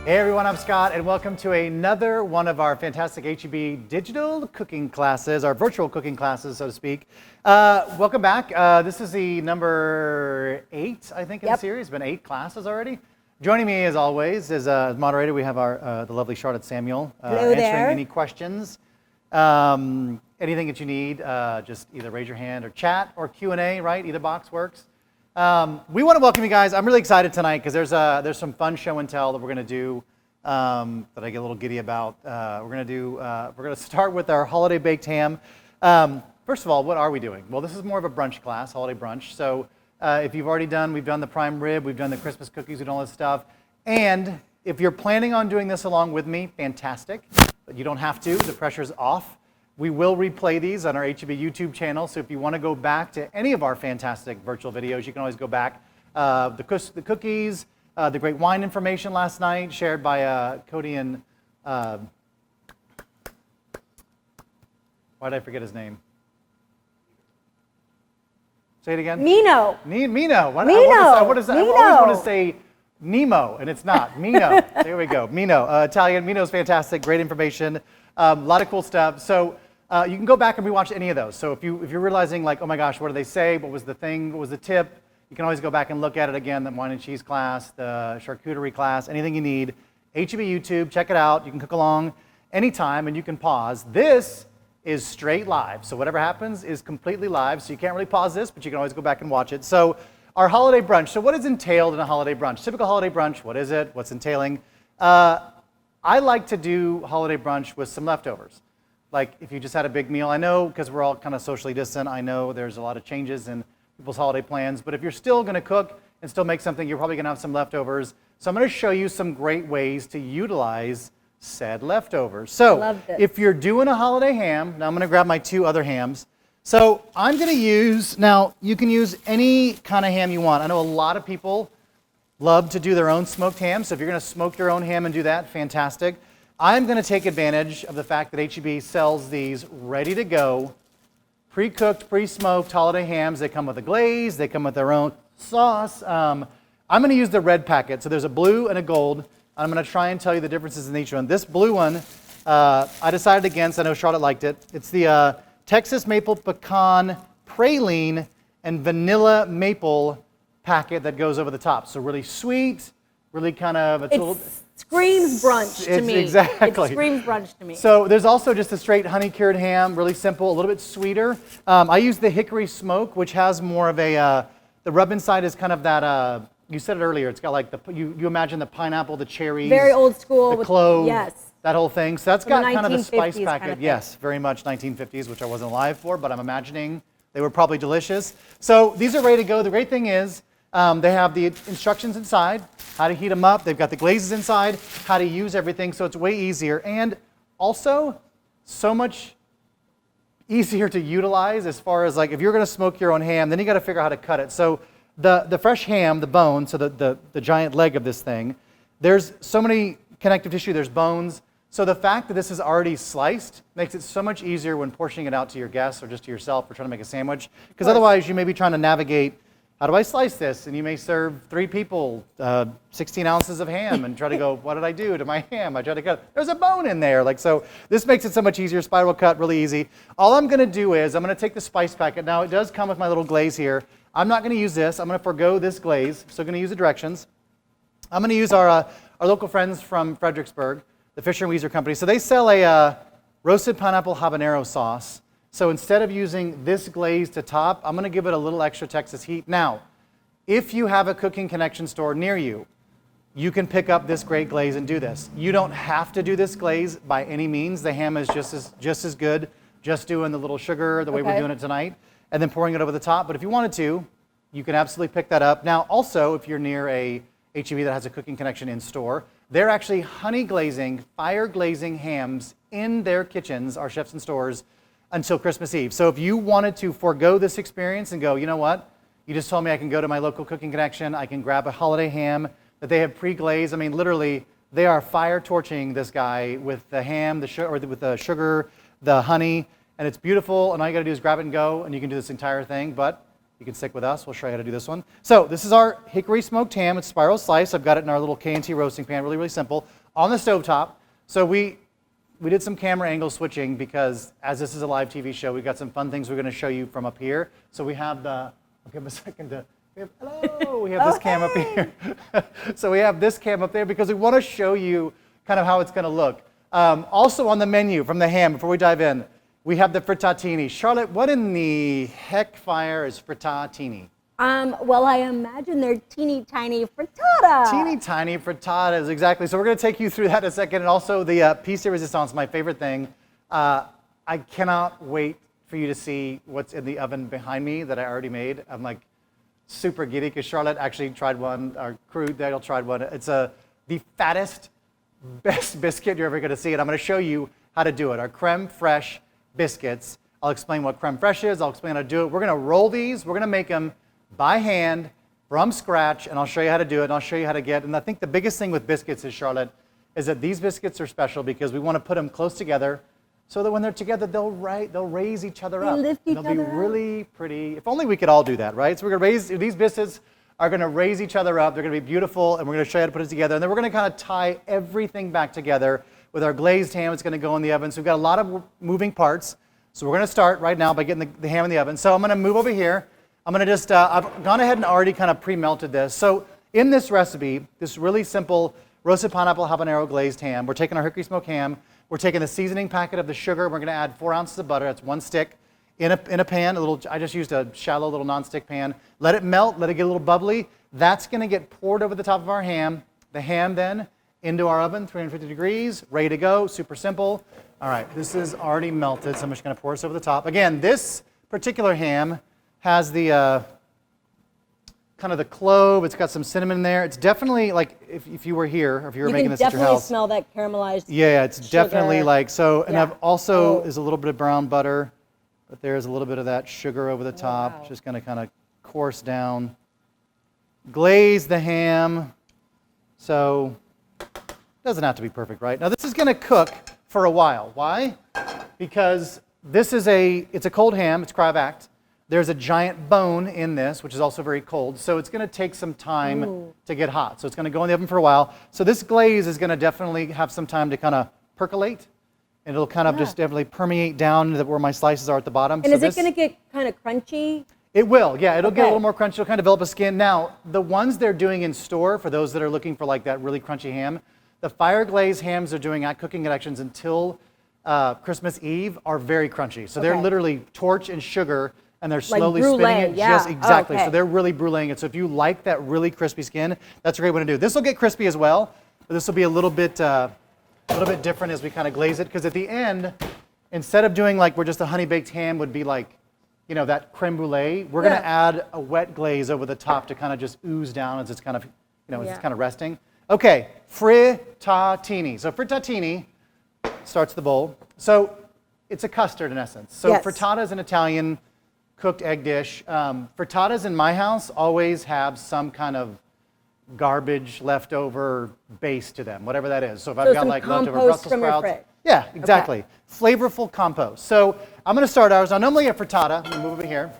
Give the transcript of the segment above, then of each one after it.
Hey everyone, I'm Scott, and welcome to another one of our fantastic HEB digital cooking classes, our virtual cooking classes, so to speak. Welcome back. This is the number 8, I think, in the series. It's been 8 classes already. Joining me, as always, as moderator, we have our the lovely Charlotte Samuel answering any questions. Anything that you need, just either raise your hand or chat or Q&A, right? Either box works. We want to welcome you guys. I'm really excited tonight because there's some fun show and tell that we're going to do that I get a little giddy about. We're going to start with our holiday baked ham. First of all, what are we doing? Well, this is more of a brunch class, holiday brunch. So if you've already we've done the prime rib, we've done the Christmas cookies, we've done all this stuff. And if you're planning on doing this along with me, fantastic. But you don't have to. The pressure's off. We will replay these on our HEB YouTube channel, so if you want to go back to any of our fantastic virtual videos, you can always go back. The cookies, the great wine information last night, shared by Cody and, why did I forget his name? Say it again? Mino. Mino. I always want to say Nemo, and it's not. Mino. There we go. Mino. Italian. Mino's fantastic. Great information. A lot of cool stuff. So you can go back and rewatch any of those. So if you're realizing, like, oh my gosh, what did they say? What was the thing? What was the tip? You can always go back and look at it again, the wine and cheese class, the charcuterie class, anything you need. HEB YouTube, check it out. You can cook along anytime, and you can pause. This is straight live. So whatever happens is completely live. So you can't really pause this, but you can always go back and watch it. So our holiday brunch. So what is entailed in a holiday brunch? Typical holiday brunch, what is it? What's entailing? I like to do holiday brunch with some leftovers. Like if you just had a big meal, I know because we're all kind of socially distant, I know there's a lot of changes in people's holiday plans, but if you're still going to cook and still make something, you're probably going to have some leftovers. So I'm going to show you some great ways to utilize said leftovers. So if you're doing a holiday ham, now I'm going to grab my 2 other hams. So I'm going to use, now you can use any kind of ham you want. I know a lot of people love to do their own smoked ham, so if you're going to smoke your own ham and do that, fantastic. I'm going to take advantage of the fact that HEB sells these ready to go, pre-cooked, pre-smoked holiday hams. They come with a glaze, they come with their own sauce. I'm going to use the red packet, so there's a blue and a gold. I'm going to try and tell you the differences in each one. This blue one, I decided against. I know Charlotte liked it. It's the Texas Maple Pecan Praline and Vanilla Maple packet that goes over the top. So really sweet, really kind of... It screams brunch to me. Exactly. It screams brunch to me. So there's also just a straight honey cured ham, really simple, a little bit sweeter. I use the hickory smoke, which has more of a... the rub inside is kind of that... you said it earlier. It's got like you imagine the pineapple, the cherries, very old school, the clove, yes, that whole thing. So that's got kind of the spice packet. Kind of yes, very much 1950s, which I wasn't alive for, but I'm imagining they were probably delicious. So these are ready to go. The great thing is they have the instructions inside, how to heat them up. They've got the glazes inside, how to use everything. So it's way easier, and also so much easier to utilize as far as like if you're going to smoke your own ham, then you got to figure out how to cut it. So the fresh ham, the bone, so the giant leg of this thing, there's so many connective tissue, there's bones. So the fact that this is already sliced makes it so much easier when portioning it out to your guests or just to yourself or trying to make a sandwich. Because otherwise you may be trying to navigate, how do I slice this? And you may serve 3 people 16 ounces of ham and try to go, what did I do to my ham? I tried to cut it. There's a bone in there. Like, so this makes it so much easier. Spiral cut, really easy. All I'm going to do is I'm going to take the spice packet. Now it does come with my little glaze here. I'm not going to use this. I'm going to forego this glaze. So I'm going to use the directions. I'm going to use our local friends from Fredericksburg, the Fischer and Wieser company. So they sell a roasted pineapple habanero sauce. So instead of using this glaze to top, I'm going to give it a little extra Texas heat. Now, if you have a Cooking Connection store near you, you can pick up this great glaze and do this. You don't have to do this glaze by any means. The ham is just as good, just doing the little sugar the way we're doing it tonight, and then pouring it over the top. But if you wanted to, you can absolutely pick that up. Now, also, if you're near a HEB that has a Cooking Connection in store, they're actually honey glazing, fire glazing hams in their kitchens, our chefs in stores, until Christmas Eve. So if you wanted to forego this experience and go, you know what, you just told me I can go to my local Cooking Connection, I can grab a holiday ham that they have pre-glazed. I mean, literally, they are fire torching this guy with the ham, with the sugar, the honey, and it's beautiful, and all you gotta do is grab it and go, and you can do this entire thing. But you can stick with us. We'll show you how to do this one. So this is our hickory smoked ham. It's spiral slice. I've got it in our little K&T roasting pan, really, really simple, on the stovetop. So we did some camera angle switching because as this is a live TV show, we've got some fun things we're going to show you from up here. So we have the, I'll give them a second to, we have this cam up here. So we have this cam up there because we want to show you kind of how it's going to look. Also on the menu from the ham, before we dive in, we have the frittatini. Charlotte, what in the heck fire is frittatini? Well, I imagine they're teeny tiny frittata. Teeny tiny frittatas, exactly. So we're going to take you through that in a second. And also the piece de resistance, my favorite thing. I cannot wait for you to see what's in the oven behind me that I already made. I'm like super giddy because Charlotte actually tried one. Our crew, Daniel, tried one. It's the fattest, best biscuit you're ever going to see. And I'm going to show you how to do it. Our Creme Fraiche Biscuits. I'll explain what Creme Fraiche is. I'll explain how to do it. We're going to roll these. We're going to make them by hand from scratch, and I'll show you how to do it, and I'll show you how to get. And I think the biggest thing with biscuits is, Charlotte, is that these biscuits are special because we want to put them close together so that when they're together, they'll raise each other up. They'll be really pretty. If only we could all do that, right? So we're going to raise, these biscuits are going to raise each other up. They're going to be beautiful, and we're going to show you how to put it together. And then we're going to kind of tie everything back together with our glazed ham. It's going to go in the oven. So we've got a lot of moving parts. So we're going to start right now by getting the ham in the oven. So I'm going to move over here. I'm going to just, I've gone ahead and already kind of pre-melted this. So in this recipe, this really simple roasted pineapple habanero glazed ham, we're taking our hickory smoked ham, we're taking the seasoning packet of the sugar, we're going to add 4 ounces of butter, that's 1 stick, in a pan, I just used a shallow little non-stick pan. Let it melt, let it get a little bubbly. That's going to get poured over the top of our ham. The ham then into our oven, 350 degrees, ready to go, super simple. All right, this is already melted, so I'm just going to pour this over the top. Again, this particular ham has the kind of the clove. It's got some cinnamon in there. It's definitely like if you were here, or if you were making this at your house. You can definitely smell that caramelized Yeah, it's sugar. definitely like so. And Yeah. I've also is a little bit of brown butter, but there's a little bit of that sugar over the top. Wow. Just going to kind of course down. Glaze the ham. So it doesn't have to be perfect, right? Now this is going to cook for a while. Why? Because this is it's a cold ham. It's cryovac. There's a giant bone in this, which is also very cold. So it's going to take some time to get hot. So it's going to go in the oven for a while. So this glaze is going to definitely have some time to kind of percolate. And it'll kind of just definitely permeate down to where my slices are at the bottom. And is it going to get kind of crunchy? It will, yeah. It'll get a little more crunchy. It'll kind of develop a skin. Now, the ones they're doing in store, for those that are looking for like that really crunchy ham, the fire glazed hams they're doing at cooking connections until Christmas Eve are very crunchy. So they're literally torch and sugar, and they're slowly like spinning it. yeah. Just exactly. Okay. So they're really bruleeing it. So if you like that really crispy skin, that's a great way to do it. This will get crispy as well, but this will be a little bit different as we kind of glaze it. Because at the end, instead of doing like where just a honey baked ham would be like, you know, that creme brulee, we're going to add a wet glaze over the top to kind of just ooze down as it's kind of, you know, as it's kind of resting. Okay, frittatini. So frittatini starts the bowl. So it's a custard in essence. So frittata is an Italian cooked egg dish. Frittatas in my house always have some kind of garbage leftover base to them, whatever that is. So if I've got like leftover Brussels sprouts. Yeah, exactly. Flavorful compost. So I'm going to start ours. Now normally a frittata, I'm going to move over here,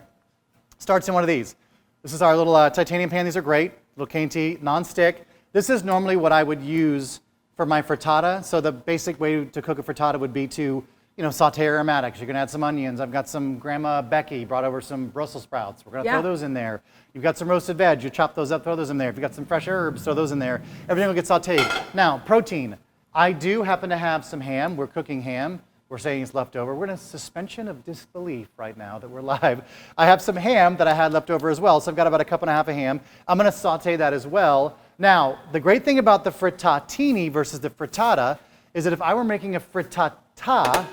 starts in one of these. This is our little titanium pan. These are great. Little K&T, non-stick. This is normally what I would use for my frittata. So the basic way to cook a frittata would be to, you know, saute aromatics. You're going to add some onions. I've got some Grandma Becky brought over some Brussels sprouts. We're going to throw those in there. You've got some roasted veg. You chop those up, throw those in there. If you've got some fresh herbs, throw those in there. Everything will get sauteed. Now, protein. I do happen to have some ham. We're cooking ham. We're saying it's leftover. We're in a suspension of disbelief right now that we're live. I have some ham that I had left over as well. So I've got about 1.5 cups of ham. I'm going to saute that as well. Now, the great thing about the frittatini versus the frittata is that if I were making a frittata,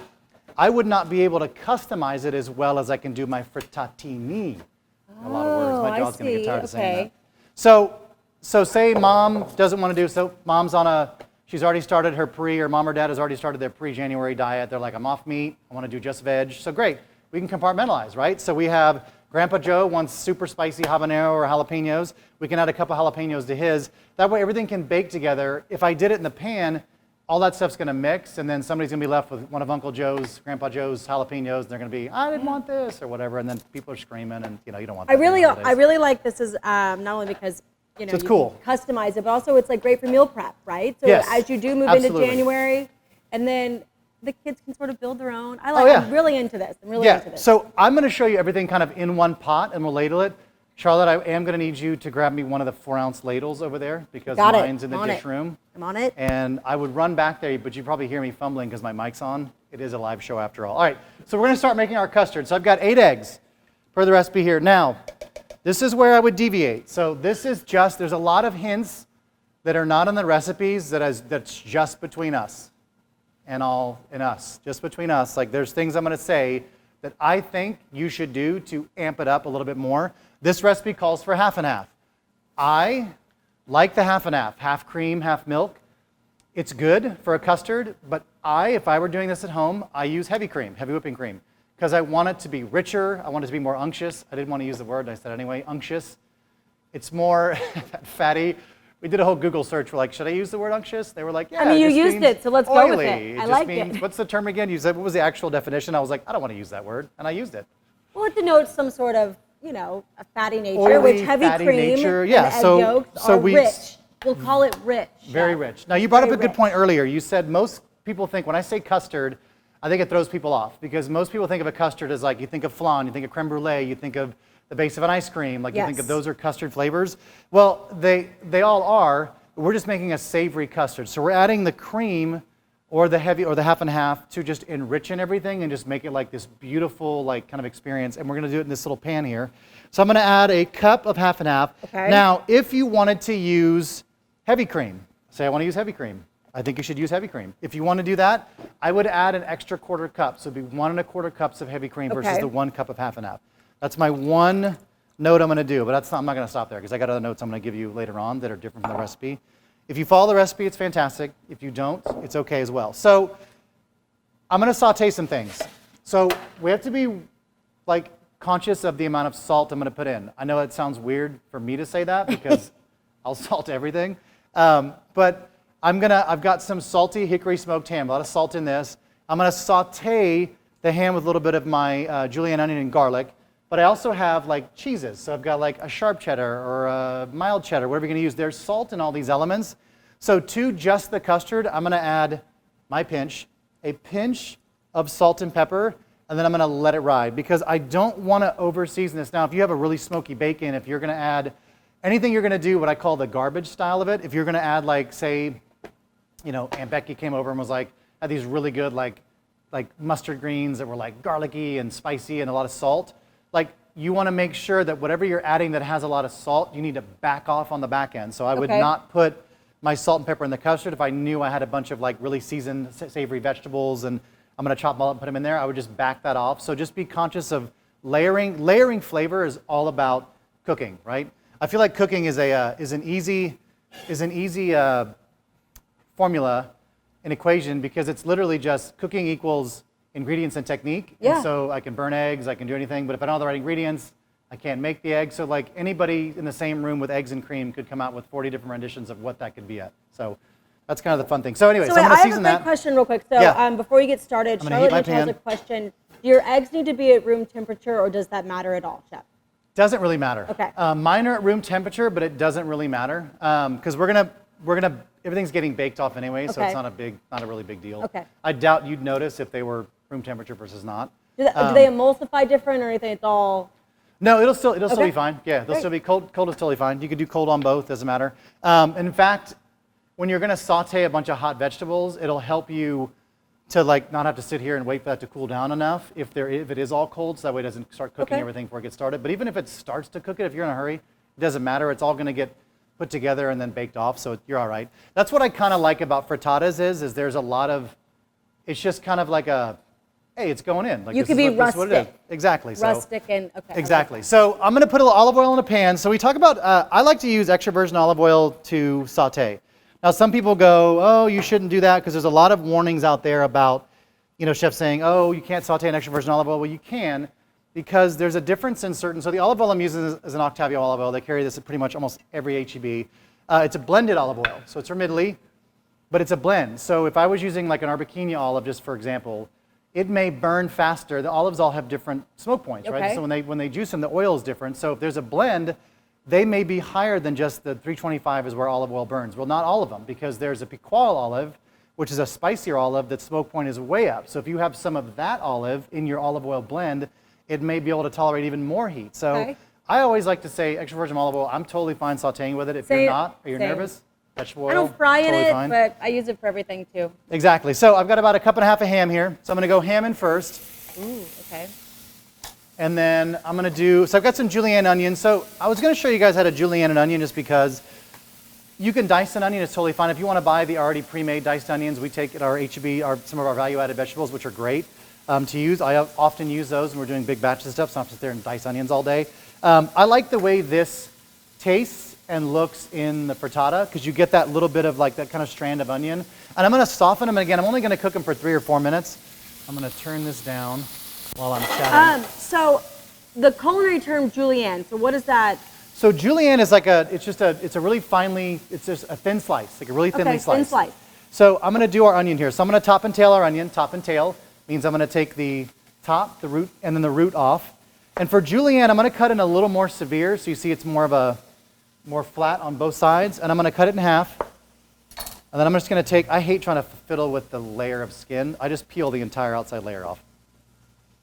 I would not be able to customize it as well as I can do my frittatini. A lot of words. My jaw's going to get tired of saying that. So say mom doesn't want to do, so mom's on she's already started her or mom or dad has already started their pre-January diet. They're like, I'm off meat. I want to do just veg. So great. We can compartmentalize, right? So we have Grandpa Joe wants super spicy habanero or jalapenos. We can add a couple jalapenos to his. That way everything can bake together. If I did it in the pan, all that stuff's going to mix, and then somebody's going to be left with one of Uncle Joe's, Grandpa Joe's jalapenos, and they're going to be, I didn't want this, or whatever, and then people are screaming, and you don't want that. I really like this is not only because so it's you cool. can customize it, but also it's like great for meal prep, right? So Yes, as you do move absolutely. into January, and then the kids can sort of build their own. I'm really into this. I'm really into this. So I'm going to show you everything kind of in one pot, and we'll ladle it. Charlotte, I am going to need you to grab me one of the 4-ounce ladles over there because mine's in the dish room. I'm on it. And I would run back there, but you probably hear me fumbling because my mic's on. It is a live show after all. All right, so we're going to start making our custard. So I've got 8 eggs per the recipe here. Now, this is where I would deviate. So this is just, there's a lot of hints that are not in the recipes that's just between us and us, just between us. Like there's things I'm going to say that I think you should do to amp it up a little bit more. This recipe calls for half and half. I like the half and half cream, half milk. It's good for a custard, but if I were doing this at home, I use heavy cream, heavy whipping cream, because I want it to be richer. I want it to be more unctuous. I didn't want to use the word, I said anyway, unctuous. It's more fatty. We did a whole Google search. We're like, should I use the word unctuous? They were like, yeah. I mean, you used it, so let's go with it. I like it. What's the term again? You said, what was the actual definition? I was like, I don't want to use that word, and I used it. Well, it denotes some sort of, a fatty nature, Oily, which heavy cream and egg yolks are rich. We'll call it rich. Very rich. Now, you brought up a good point earlier. You said most people think, when I say custard, I think it throws people off, because most people think of a custard as like, you think of flan, you think of creme brulee, you think of the base of an ice cream, like you think of those are custard flavors. Well, they all are. We're just making a savory custard. So we're adding the cream or the heavy or the half and half to just enrichen everything and just make it like this beautiful like kind of experience. And we're going to do it in this little pan here. So I'm going to add a cup of half and half. Okay. Now, if you wanted to use heavy cream, say I want to use heavy cream, I think you should use heavy cream. If you want to do that, I would add an extra 1/4 cup. So it'd be 1 1/4 cups of heavy cream versus the 1 cup of half and half. That's my one note I'm going to do, but I'm not going to stop there because I got other notes I'm going to give you later on that are different from the recipe. If you follow the recipe, it's fantastic. If you don't, it's okay as well. So I'm going to saute some things. So we have to be like conscious of the amount of salt I'm going to put in. I know it sounds weird for me to say that because I'll salt everything, but I've got some salty hickory smoked ham, a lot of salt in this. I'm going to saute the ham with a little bit of my julienne onion and garlic. But I also have like cheeses. So I've got like a sharp cheddar or a mild cheddar, whatever you're going to use. There's salt in all these elements. So to just the custard, I'm going to add a pinch of salt and pepper, and then I'm going to let it ride because I don't want to over season this. Now, if you have a really smoky bacon, if you're going to add anything, you're going to do what I call the garbage style of it. If you're going to add like, say, Aunt Becky came over and was like, had these really good like mustard greens that were like garlicky and spicy and a lot of salt. Like you want to make sure that whatever you're adding that has a lot of salt, you need to back off on the back end. So I would not put my salt and pepper in the custard if I knew I had a bunch of like really seasoned savory vegetables and I'm going to chop them all up and put them in there. I would just back that off. So just be conscious of layering. Layering flavor is all about cooking, right? I feel like cooking is an easy formula, an equation, because it's literally just cooking equals ingredients and technique. Yeah. And so I can burn eggs, I can do anything, but if I don't have the right ingredients, I can't make the eggs. So like anybody in the same room with eggs and cream could come out with 40 different renditions of what that could be at. So that's kind of the fun thing. So anyway, so I'm going to season that. I have a quick question real quick. So before you get started, Charlotte has a question. Do your eggs need to be at room temperature or does that matter at all, Chef? Doesn't really matter. Okay. Mine are at room temperature, but it doesn't really matter because everything's getting baked off anyway, so it's not a really big deal. Okay. I doubt you'd notice if they were room temperature versus not. Do they emulsify different or anything? It's all. No, it'll still be fine. Yeah, they'll still be cold. Cold is totally fine. You could do cold on both. Doesn't matter. In fact, when you're going to saute a bunch of hot vegetables, it'll help you to like not have to sit here and wait for that to cool down enough if it is all cold, so that way it doesn't start cooking everything before it gets started. But even if it starts to cook it, if you're in a hurry, it doesn't matter. It's all going to get put together and then baked off, so you're all right. That's what I kind of like about frittatas is there's a lot of, it's just kind of like a, hey, it's going in. Like you could be rustic. This is what it is. Exactly. Rustic and, Exactly. So I'm going to put a little olive oil in a pan. So we talk about, I like to use extra virgin olive oil to saute. Now some people go, oh, you shouldn't do that because there's a lot of warnings out there about, chefs saying, oh, you can't saute in extra virgin olive oil. Well, you can, because there's a difference in certain, so the olive oil I'm using is an Octavia olive oil. They carry this at pretty much almost every H-E-B. It's a blended olive oil, so it's from Italy, but it's a blend. So if I was using like an Arbequina olive, just for example, it may burn faster. The olives all have different smoke points, right? So when they juice them, the oil is different. So if there's a blend, they may be higher than just the 325 is where olive oil burns. Well, not all of them, because there's a Piqual olive, which is a spicier olive that smoke point is way up. So if you have some of that olive in your olive oil blend, it may be able to tolerate even more heat. So I always like to say extra virgin olive oil, I'm totally fine sauteing with it. If you're not, or you're nervous, vegetable oil, I don't fry in totally it, fine. but I use it for everything too. Exactly. So I've got about 1.5 cups of ham here. So I'm gonna go ham in first. Ooh, okay. And then I'm gonna do, so I've got some julienne onions. So I was gonna show you guys how to julienne an onion just because you can dice an onion, it's totally fine. If you wanna buy the already pre-made diced onions, we take at our H-E-B, some of our value-added vegetables, which are great to use. I often use those when we're doing big batches of stuff, so I don't have to sit there and dice onions all day. I like the way this tastes and looks in the frittata because you get that little bit of like that kind of strand of onion. And I'm gonna soften them, and again, I'm only gonna cook them for 3 or 4 minutes. I'm gonna turn this down while I'm chatting. So the culinary term julienne, so what is that? So julienne is like it's a really finely, it's just a thin slice, like a really thinly sliced. Thin slice. So I'm gonna do our onion here. So I'm gonna top and tail our onion. Top and tail means I'm gonna take the top, the root, and then the root off. And for julienne, I'm gonna cut it a little more severe, so you see it's more flat on both sides, and I'm gonna cut it in half. And then I'm just gonna take, I hate trying to fiddle with the layer of skin. I just peel the entire outside layer off.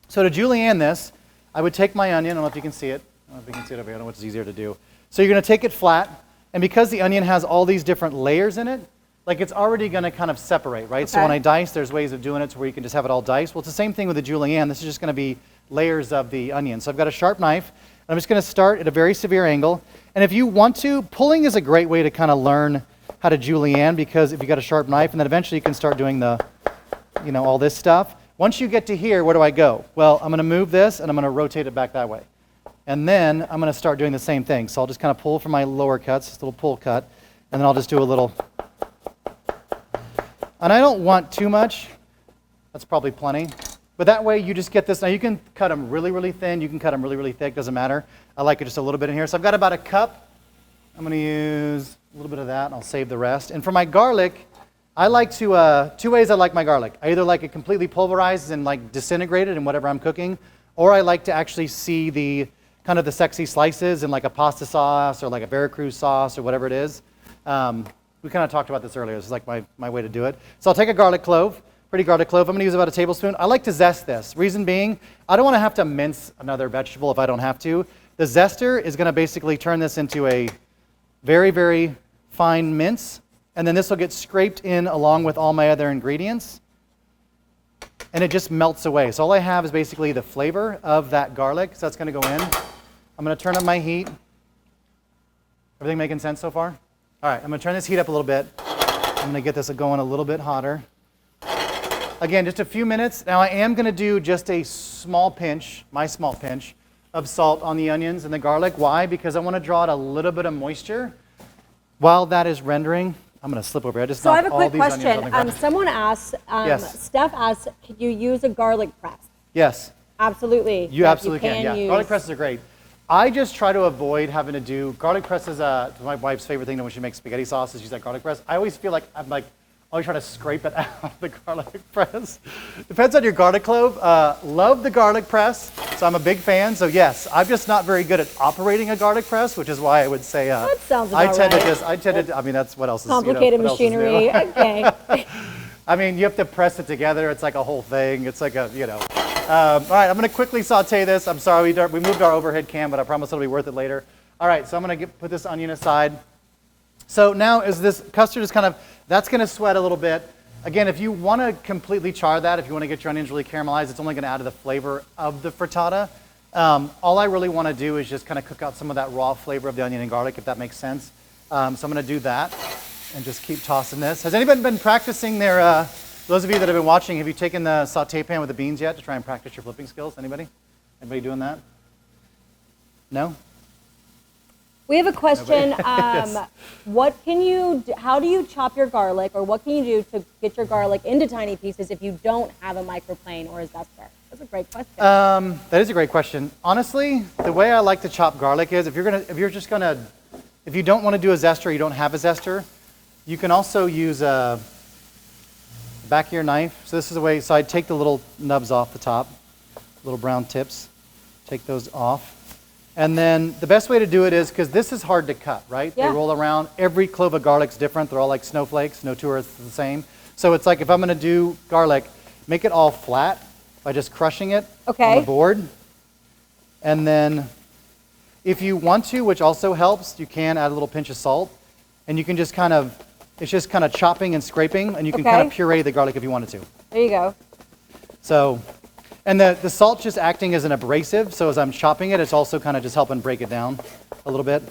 So to julienne this, I would take my onion, I don't know if you can see it. I don't know if you can see it over here, I don't know what's easier to do. So you're gonna take it flat, and because the onion has all these different layers in it, like it's already gonna kind of separate, right? So when I dice, there's ways of doing it to where you can just have it all diced. Well, it's the same thing with the julienne. This is just gonna be layers of the onion. So I've got a sharp knife, and I'm just gonna start at a very severe angle. And if you want to, pulling is a great way to kind of learn how to julienne, because if you got a sharp knife, and then eventually you can start doing the, all this stuff. Once you get to here, where do I go? Well, I'm gonna move this, and I'm gonna rotate it back that way. And then I'm gonna start doing the same thing. So I'll just kind of pull from my lower cuts, this little pull cut, and then I'll just do a little. And I don't want too much. That's probably plenty. But that way you just get this. Now you can cut them really, really thin. You can cut them really, really thick. Doesn't matter. I like it just a little bit in here. So I've got about 1 cup. I'm going to use a little bit of that, and I'll save the rest. And for my garlic, I like to, 2 ways I like my garlic. I either like it completely pulverized and like disintegrated in whatever I'm cooking, or I like to actually see the kind of the sexy slices in like a pasta sauce or like a Veracruz sauce or whatever it is. We kind of talked about this earlier. This is like my way to do it. So I'll take a garlic clove, pretty garlic clove. I'm going to use about 1 tablespoon. I like to zest this. Reason being, I don't want to have to mince another vegetable if I don't have to. The zester is going to basically turn this into a very, very fine mince. And then this will get scraped in along with all my other ingredients. And it just melts away. So all I have is basically the flavor of that garlic. So that's going to go in. I'm going to turn up my heat. Everything making sense so far? All right, I'm going to turn this heat up a little bit. I'm going to get this going a little bit hotter. Again, just a few minutes. Now I am going to do just a small pinch, my small pinch, of salt on the onions and the garlic. Why? Because I want to draw out a little bit of moisture. While that is rendering, I'm going to slip over here. I just knocked all these onions on the ground. So I have a quick question. Someone asked, yes. Steph asked, could you use a garlic press? Yes. Absolutely. You absolutely can, yeah. Garlic presses are great. I just try to avoid having to do, garlic press is my wife's favorite thing when she makes spaghetti sauce is use that garlic press. I always feel like I'm like always trying to scrape it out of the garlic press. Depends on your garlic clove. Love the garlic press, so I'm a big fan. So yes, I'm just not very good at operating a garlic press, which is why I would say that sounds about right. I mean, that's what else is complicated machinery. Okay. I mean, you have to press it together. It's like a whole thing. It's like a, all right, I'm going to quickly saute this. I'm sorry, we moved our overhead cam, but I promise it'll be worth it later. All right, so I'm going to put this onion aside. So now as this custard is kind of, that's going to sweat a little bit. Again, if you want to completely char that, if you want to get your onions really caramelized, it's only going to add to the flavor of the frittata. All I really want to do is just kind of cook out some of that raw flavor of the onion and garlic, if that makes sense. So I'm going to do that and just keep tossing this. Has anybody been practicing their, those of you that have been watching, have you taken the saute pan with the beans yet to try and practice your flipping skills? Anybody? Anybody doing that? No? We have a question. Yes. How do you chop your garlic, or what can you do to get your garlic into tiny pieces if you don't have a microplane or a zester? That's a great question. That is a great question. Honestly, the way I like to chop garlic is if you don't want to do a zester, or you don't have a zester, you can also use a back of your knife. So this is the way, so I take the little nubs off the top, little brown tips, take those off. And then the best way to do it is, because this is hard to cut, right? Yeah. They roll around. Every clove of garlic's different. They're all like snowflakes. No two are the same. So it's like if I'm going to do garlic, make it all flat by just crushing it on the board. And then if you want to, which also helps, you can add a little pinch of salt. And you can just kind of, it's just kind of chopping and scraping. And you can kind of puree the garlic if you wanted to. There you go. So, and the salt's just acting as an abrasive. So as I'm chopping it, it's also kind of just helping break it down a little bit.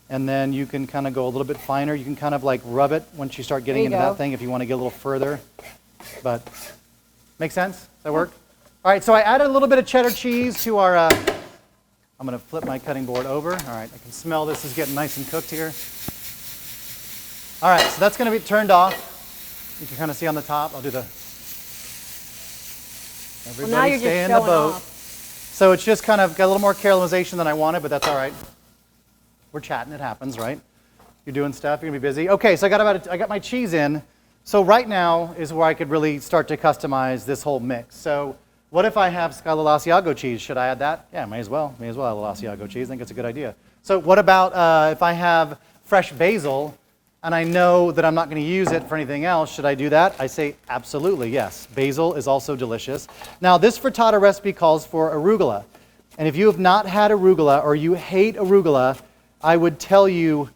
And then you can kind of go a little bit finer. You can kind of like rub it once you start getting into that thing if you want to get a little further. But, make sense? Does that work? All right, so I added a little bit of cheddar cheese to our, I'm going to flip my cutting board over. All right, I can smell this is getting nice and cooked here. All right, so that's going to be turned off. You can kind of see on the top. I'll do the, everybody stay in the boat. So it's just kind of got a little more caramelization than I wanted, but that's all right. We're chatting, it happens, right? You're doing stuff, you're gonna be busy. Okay, so I got my cheese in. So right now is where I could really start to customize this whole mix. So what if I have Scala Asiago cheese? Should I add that? Yeah, may as well. May as well add a little Asiago cheese. I think it's a good idea. So what about if I have fresh basil and I know that I'm not going to use it for anything else? Should I do that? I say absolutely, yes. Basil is also delicious. Now this frittata recipe calls for arugula. And if you have not had arugula or you hate arugula, I would tell you,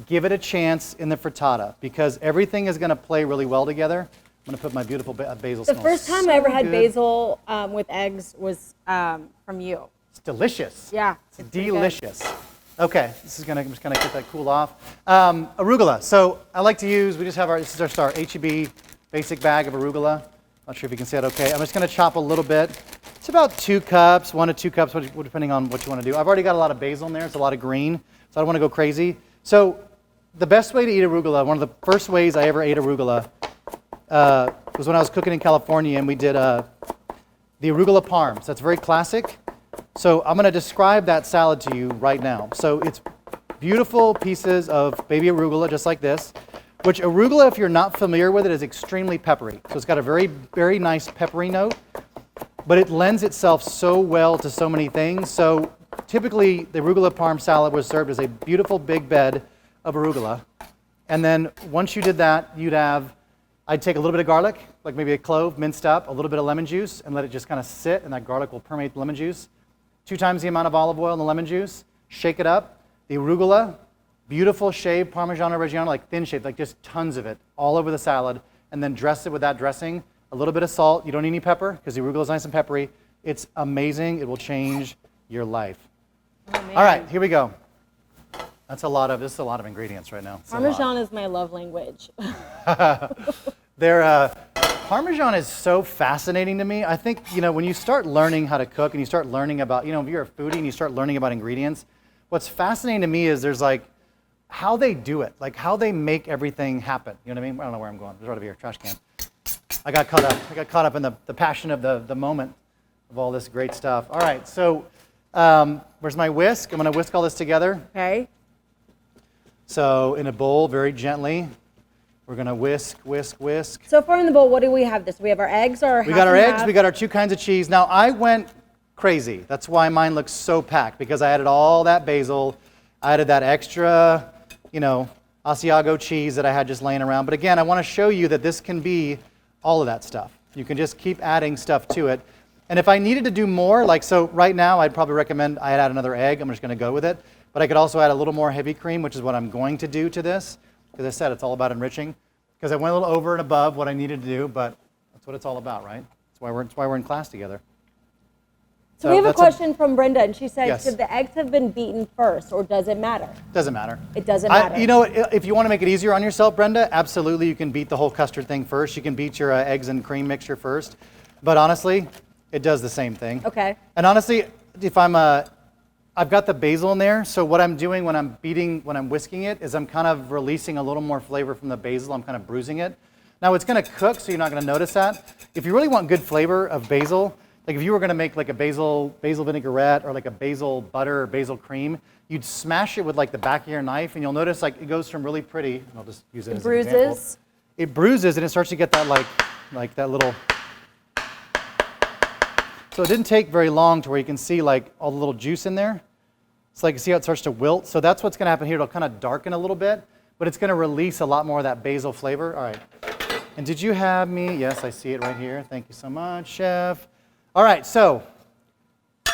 give it a chance in the frittata because everything is going to play really well together. I'm going to put my beautiful basil. The first time I ever had basil with eggs was from you. It's delicious. Yeah. It's delicious. Okay, I'm just going to get that cool off. Arugula. So I like to use, this is our star, H-E-B basic bag of arugula. Not sure if you can see it okay. I'm just going to chop a little bit. It's about 2 cups, 1 to 2 cups, depending on what you want to do. I've already got a lot of basil in there. It's a lot of green, so I don't want to go crazy. So the best way to eat arugula, one of the first ways I ever ate arugula was when I was cooking in California, and we did the arugula parm. So that's very classic. So I'm going to describe that salad to you right now. So it's beautiful pieces of baby arugula, just like this, which arugula, if you're not familiar with it, is extremely peppery. So it's got a very, very nice peppery note, but it lends itself so well to so many things. So typically, the arugula parm salad was served as a beautiful big bed of arugula. And then once you did that, I'd take a little bit of garlic, like maybe a clove, minced up, a little bit of lemon juice, and let it just kind of sit, and that garlic will permeate the lemon juice. 2 times the amount of olive oil in the lemon juice. Shake it up. The arugula, beautiful shaved Parmigiano Reggiano, like thin shaved, like just tons of it, all over the salad. And then dress it with that dressing. A little bit of salt. You don't need any pepper, because the arugula is nice and peppery. It's amazing. It will change your life. Oh, all right, here we go. This is a lot of ingredients right now. Parmesan is my love language. Parmesan is so fascinating to me. I think, when you start learning how to cook and you start learning about, if you're a foodie and you start learning about ingredients, what's fascinating to me is there's like how they do it, like how they make everything happen. You know what I mean? I don't know where I'm going. It's right over here, trash can. I got caught up in the passion of the moment of all this great stuff. All right, so where's my whisk? I'm going to whisk all this together. Okay. So in a bowl, very gently, we're going to whisk, whisk, whisk. So far in the bowl, what do we have this? We have our eggs or we got our eggs, we got our 2 kinds of cheese. Now I went crazy. That's why mine looks so packed, because I added all that basil. I added that extra, Asiago cheese that I had just laying around. But again, I want to show you that this can be all of that stuff. You can just keep adding stuff to it. And if I needed to do more, so right now, I'd probably recommend I add another egg. I'm just going to go with it. But I could also add a little more heavy cream, which is what I'm going to do to this. Because I said it's all about enriching. Because I went a little over and above what I needed to do, but that's what it's all about, right? That's why we're in class together. So we have a question from Brenda, and she said, yes. Should the eggs have been beaten first, or does it matter? Doesn't matter. It doesn't matter. If you want to make it easier on yourself, Brenda, absolutely, you can beat the whole custard thing first. You can beat your eggs and cream mixture first. But honestly, it does the same thing. Okay. And honestly, if I've got the basil in there, so what I'm doing when I'm whisking it is I'm kind of releasing a little more flavor from the basil. I'm kind of bruising it. Now it's going to cook, so you're not going to notice that. If you really want good flavor of basil, like if you were going to make like a basil vinaigrette or like a basil butter or basil cream, you'd smash it with like the back of your knife, and you'll notice like it goes from really pretty, and I'll just use it as an example. it bruises and it starts to get that like that little. So it didn't take very long to where you can see like all the little juice in there. It's like, see how it starts to wilt? So that's what's going to happen here. It'll kind of darken a little bit, but it's going to release a lot more of that basil flavor. All right. And did you have me? Yes, I see it right here. Thank you so much, chef. All right, so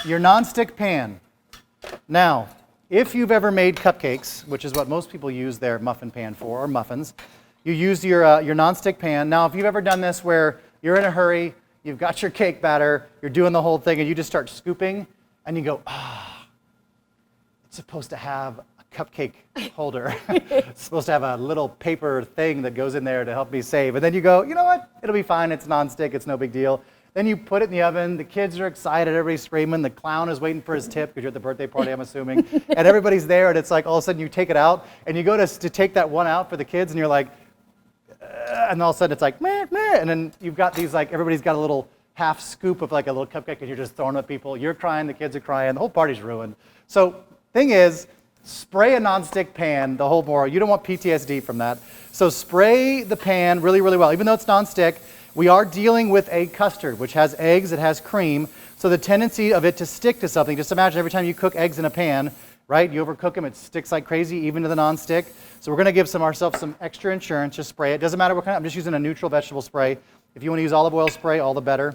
your nonstick pan. Now, if you've ever made cupcakes, which is what most people use their muffin pan for, or muffins, you use your nonstick pan. Now, if you've ever done this where you're in a hurry, you've got your cake batter, you're doing the whole thing, and you just start scooping, and you go, it's supposed to have a cupcake holder. It's supposed to have a little paper thing that goes in there to help me save. And then you go, you know what? It'll be fine. It's nonstick. It's no big deal. Then you put it in the oven. The kids are excited. Everybody's screaming. The clown is waiting for his tip because you're at the birthday party, I'm assuming. And everybody's there, and it's like all of a sudden you take it out, and you go to take that one out for the kids, and you're like, and all of a sudden it's like, meh, meh. And then you've got these, like, everybody's got a little half scoop of like a little cupcake, and you're just throwing it at people. You're crying. The kids are crying. The whole party's ruined. So thing is, spray a nonstick pan the whole more. You don't want PTSD from that. So spray the pan really, really well. Even though it's nonstick, we are dealing with a custard, which has eggs, it has cream. So the tendency of it to stick to something, just imagine every time you cook eggs in a pan, right? You overcook them, it sticks like crazy, even to the nonstick. So we're going to give ourselves some extra insurance. Just spray it. Doesn't matter what kind. I'm just using a neutral vegetable spray. If you want to use olive oil spray, all the better.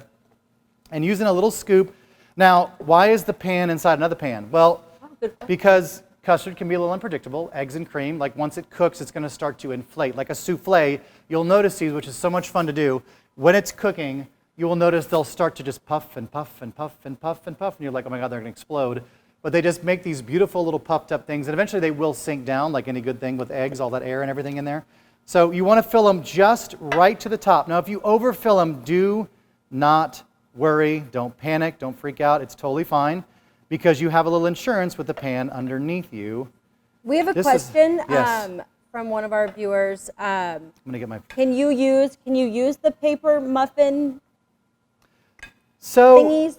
And using a little scoop. Now, why is the pan inside another pan? Well, because custard can be a little unpredictable. Eggs and cream, like once it cooks, it's going to start to inflate. Like a souffle, you'll notice these, which is so much fun to do. When it's cooking, you will notice they'll start to just puff and puff and puff and puff and puff, and you're like, oh my God, they're going to explode. But they just make these beautiful little puffed up things, and eventually they will sink down like any good thing with eggs, all that air and everything in there. So you want to fill them just right to the top. Now, if you overfill them, do not worry. Don't panic. Don't freak out. It's totally fine because you have a little insurance with the pan underneath you. We have a question. From one of our viewers. I'm gonna get my. Can you use the paper muffin so thingies?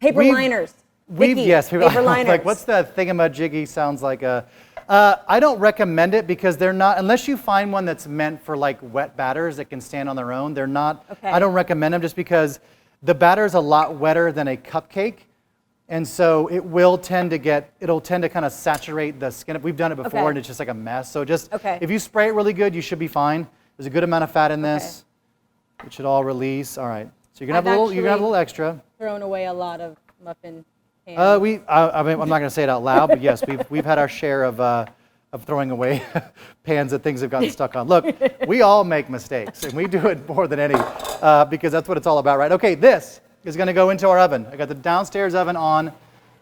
Paper liners. Yes, paper liners. Like what's the thingamajiggy? Sounds like a. I don't recommend it because they're not, unless you find one that's meant for like wet batters that can stand on their own. They're not. Okay. I don't recommend them just because the batter is a lot wetter than a cupcake. And so it'll tend to kind of saturate the skin. We've done it before and it's just like a mess. So just, if you spray it really good, you should be fine. There's a good amount of fat in this. It should all release. All right. So you're gonna have a little extra. Thrown away a lot of muffin pans. I mean, I'm not gonna say it out loud, but yes, we've had our share of throwing away pans that things have gotten stuck on. Look, we all make mistakes and we do it more than any because that's what it's all about, right? Okay, this is going to go into our oven. I got the downstairs oven on,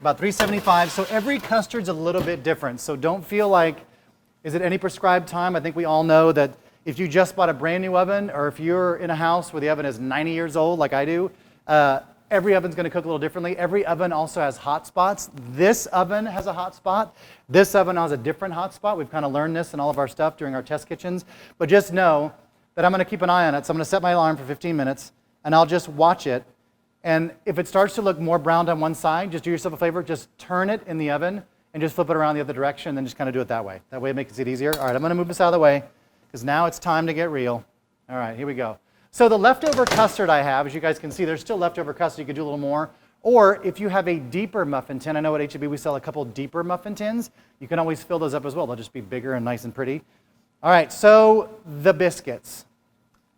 about 375. So every custard's a little bit different. So don't feel like, is it any prescribed time? I think we all know that if you just bought a brand new oven, or if you're in a house where the oven is 90 years old, like I do, every oven's going to cook a little differently. Every oven also has hot spots. This oven has a hot spot. This oven has a different hot spot. We've kind of learned this in all of our stuff during our test kitchens. But just know that I'm going to keep an eye on it. So I'm going to set my alarm for 15 minutes, and I'll just watch it. And if it starts to look more browned on one side, just do yourself a favor, just turn it in the oven and just flip it around the other direction and then just kind of do it that way. That way it makes it easier. All right, I'm gonna move this out of the way because now it's time to get real. All right, here we go. So the leftover custard I have, as you guys can see, there's still leftover custard. You could do a little more. Or if you have a deeper muffin tin, I know at H-E-B we sell a couple deeper muffin tins. You can always fill those up as well. They'll just be bigger and nice and pretty. All right, so the biscuits.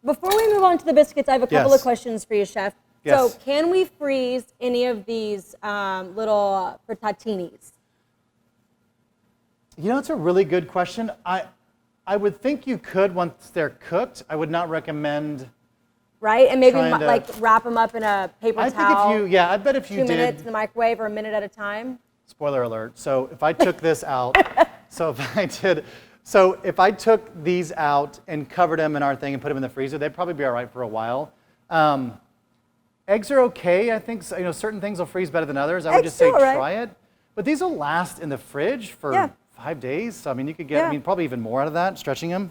Before we move on to the biscuits, I have a couple of questions for you, Chef. Yes. So can we freeze any of these little frittatinis? You know, it's a really good question. I would think you could once they're cooked. I would not recommend. Right, and maybe like wrap them up in a paper towel. I bet if you did 2 minutes in the microwave or a minute at a time. Spoiler alert. So if I took this out, if I took these out and covered them in our thing and put them in the freezer, they'd probably be all right for a while. Eggs are okay. I think certain things will freeze better than others. I would just say try it. But these will last in the fridge for 5 days. So, I mean, you could get probably even more out of that, stretching them.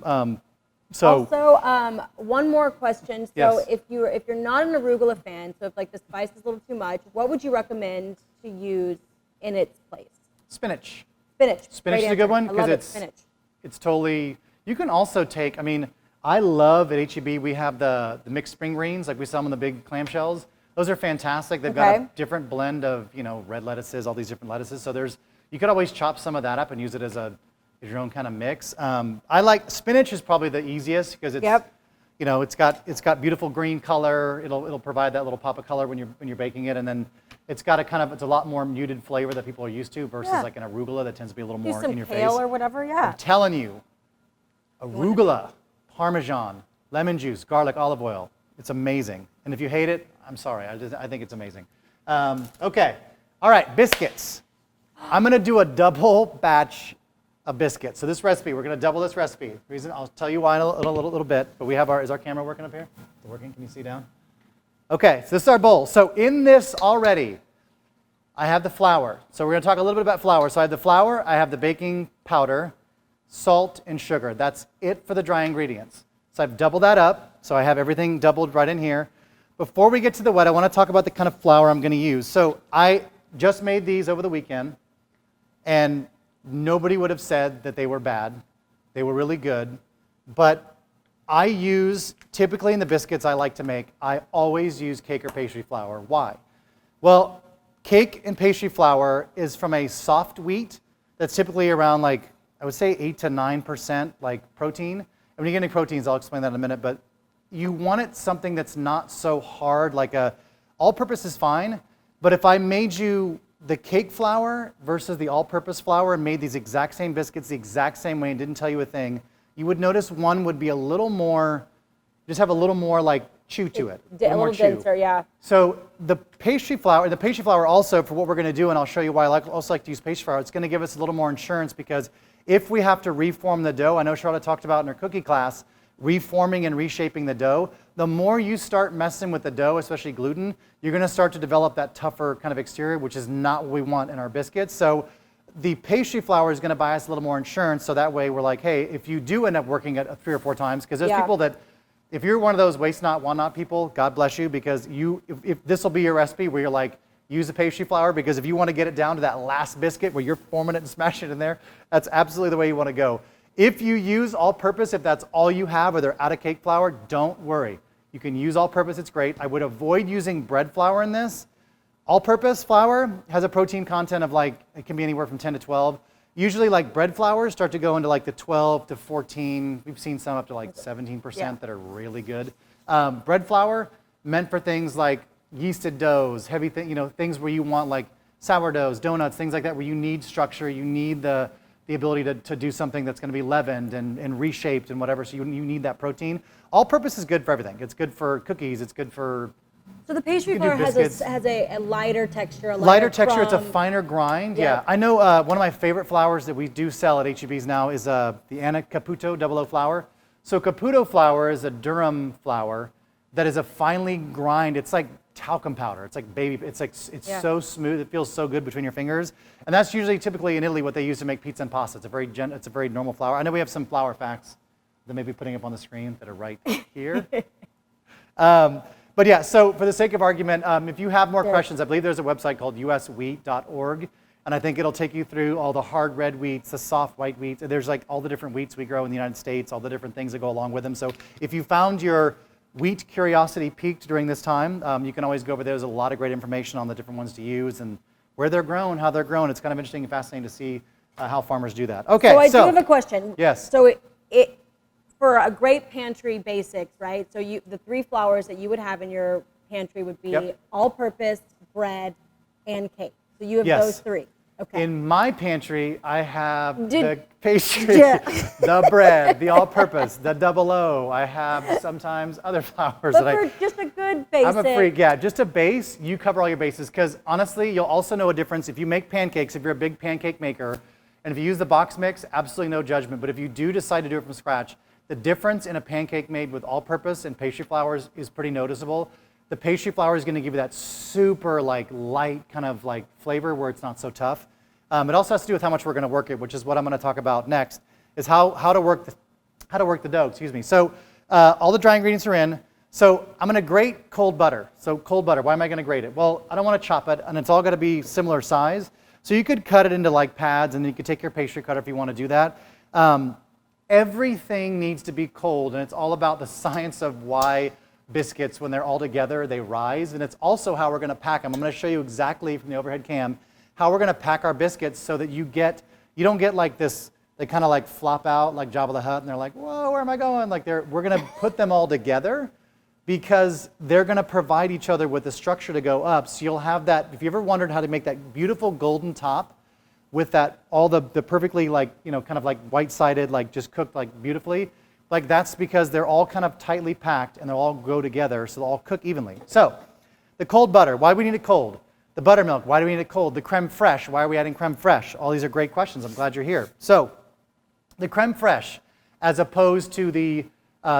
Also, one more question. So if you're not an arugula fan, so if like the spice is a little too much, what would you recommend to use in its place? Spinach. Spinach. Spinach is a good one because it's totally, You can also take, I mean, I love at HEB, we have the mixed spring greens, like we sell them in the big clamshells. Those are fantastic. They've got a different blend of, you know, red lettuces, all these different lettuces. So you could always chop some of that up and use it as your own kind of mix. I like, spinach is probably the easiest because it's, you know, it's got beautiful green color. It'll provide that little pop of color when you're baking it, and then it's got it's a lot more muted flavor that people are used to versus like an arugula that tends to be a little more in your face. Kale or whatever, I'm telling you, arugula, parmesan, lemon juice, garlic, olive oil. It's amazing. And if you hate it, I'm sorry. I think it's amazing. Okay. All right, biscuits. I'm going to do a double batch of biscuits. So this recipe, we're going to double this recipe. Reason, I'll tell you why in a little bit. But we have is our camera working up here? Is it working? Can you see down? Okay, so this is our bowl. So in this already, I have the flour. So we're going to talk a little bit about flour. So I have the flour, I have the baking powder, salt, and sugar. That's it for the dry ingredients. So I've doubled that up. So I have everything doubled right in here. Before we get to the wet, I want to talk about the kind of flour I'm going to use. So I just made these over the weekend, and nobody would have said that they were bad. They were really good. But I use, typically in the biscuits I like to make, I always use cake or pastry flour. Why? Well, cake and pastry flour is from a soft wheat that's typically around, like, I would say 8 to 9% like protein. And when you get into proteins, I'll explain that in a minute, but you want it something that's not so hard, like all-purpose is fine, but if I made you the cake flour versus the all-purpose flour and made these exact same biscuits the exact same way and didn't tell you a thing, you would notice one would be a little more, just have a little more like chew to it. A little denser, yeah. So the pastry flour also, for what we're going to do, and I'll show you why I also like to use pastry flour, it's going to give us a little more insurance, because if we have to reform the dough, I know Charlotte talked about in her cookie class, reforming and reshaping the dough, the more you start messing with the dough, especially gluten, you're going to start to develop that tougher kind of exterior, which is not what we want in our biscuits. So the pastry flour is going to buy us a little more insurance, so that way we're like, hey, if you do end up working it 3 or 4 times, because there's people that, if you're one of those waste not, want not people, God bless you, because if this will be your recipe where you're like, use the pastry flour, because if you want to get it down to that last biscuit where you're forming it and smashing it in there, that's absolutely the way you want to go. If you use all-purpose, if that's all you have, or they're out of cake flour, don't worry. You can use all-purpose, it's great. I would avoid using bread flour in this. All-purpose flour has a protein content of like, it can be anywhere from 10 to 12. Usually like bread flours start to go into like the 12 to 14. We've seen some up to like 17% that are really good. Bread flour, meant for things like yeasted doughs, heavy things where you want like sourdoughs, donuts, things like that, where you need structure, you need the ability to do something that's going to be leavened and reshaped and whatever, so you need that protein. All-purpose is good for everything. It's good for cookies. It's good for... So the pastry flour has a lighter texture, a lighter texture. It's a finer grind. Yeah. I know one of my favorite flours that we do sell at HEB's now is the Anna Caputo 00 flour. So Caputo flour is a durum flour that is a finely grind. It's like talcum powder. It's like baby. It's so smooth. It feels so good between your fingers. And that's usually typically in Italy what they use to make pizza and pasta. It's a very normal flour. I know we have some flour facts that may be putting up on the screen that are right here. But yeah, so for the sake of argument, if you have more questions, I believe there's a website called uswheat.org, and I think it'll take you through all the hard red wheats, the soft white wheats. There's like all the different wheats we grow in the United States, all the different things that go along with them. So if you found your wheat curiosity peaked during this time, you can always go over there. There's a lot of great information on the different ones to use and where they're grown, how they're grown. It's kind of interesting and fascinating to see how farmers do that. Okay, so I do have a question. Yes. So it for a great pantry basics, right? So the 3 flours that you would have in your pantry would be all-purpose, bread, and cake. So you have those 3. Okay. In my pantry, I have the pastry, the bread, the all-purpose, the 00. I have sometimes other flours. But for just a good basic. I'm a freak, yeah. Just a base, you cover all your bases. Because honestly, you'll also know a difference if you make pancakes, if you're a big pancake maker, and if you use the box mix, absolutely no judgment. But if you do decide to do it from scratch, the difference in a pancake made with all-purpose and pastry flours is pretty noticeable. The pastry flour is going to give you that super like light kind of like flavor where it's not so tough. It also has to do with how much we're going to work it, which is what I'm going to talk about next, is how to work the dough. Excuse me. So all the dry ingredients are in. So I'm going to grate cold butter. So cold butter. Why am I going to grate it? Well, I don't want to chop it, and it's all got to be similar size. So you could cut it into like pads, and then you could take your pastry cutter if you want to do that. everything needs to be cold, and it's all about the science of why biscuits, when they're all together, they rise, and it's also how we're going to pack them. I'm going to show you exactly from the overhead cam how we're going to pack our biscuits so that you don't get like this, they kind of like flop out like Jabba the Hutt, and they're like, whoa, where am I going? Like we're going to put them all together because they're going to provide each other with the structure to go up. So you'll have that, if you ever wondered how to make that beautiful golden top with that, all the perfectly like, kind of like white-sided, like just cooked like beautifully, like that's because they're all kind of tightly packed and they'll all go together, so they'll all cook evenly. So the cold butter, why do we need it cold? The buttermilk, why do we need it cold? The creme fraiche, why are we adding creme fraiche? All these are great questions. I'm glad you're here. So the creme fraiche, as opposed to the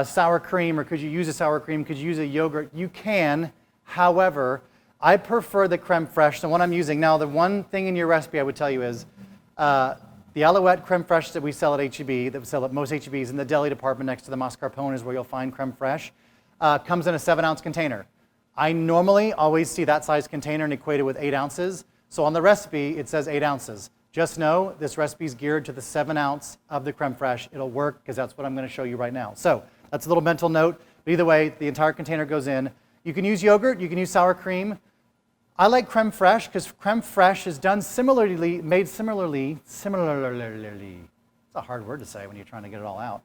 sour cream, or could you use a sour cream? Could you use a yogurt? You can. However, I prefer the creme fraiche, the one I'm using. Now, the one thing in your recipe I would tell you is the Alouette creme fraiche that we sell at H-E-B, that we sell at most H-E-Bs in the deli department next to the mascarpone is where you'll find creme fraiche, comes in a 7-ounce container. I normally always see that size container and equate it with 8 ounces. So on the recipe, it says 8 ounces. Just know this recipe is geared to the 7-ounce of the creme fraiche. It'll work because that's what I'm going to show you right now. So that's a little mental note. But either way, the entire container goes in. You can use yogurt. You can use sour cream. I like creme fraiche because creme fraiche is done similarly, made similarly. It's a hard word to say when you're trying to get it all out.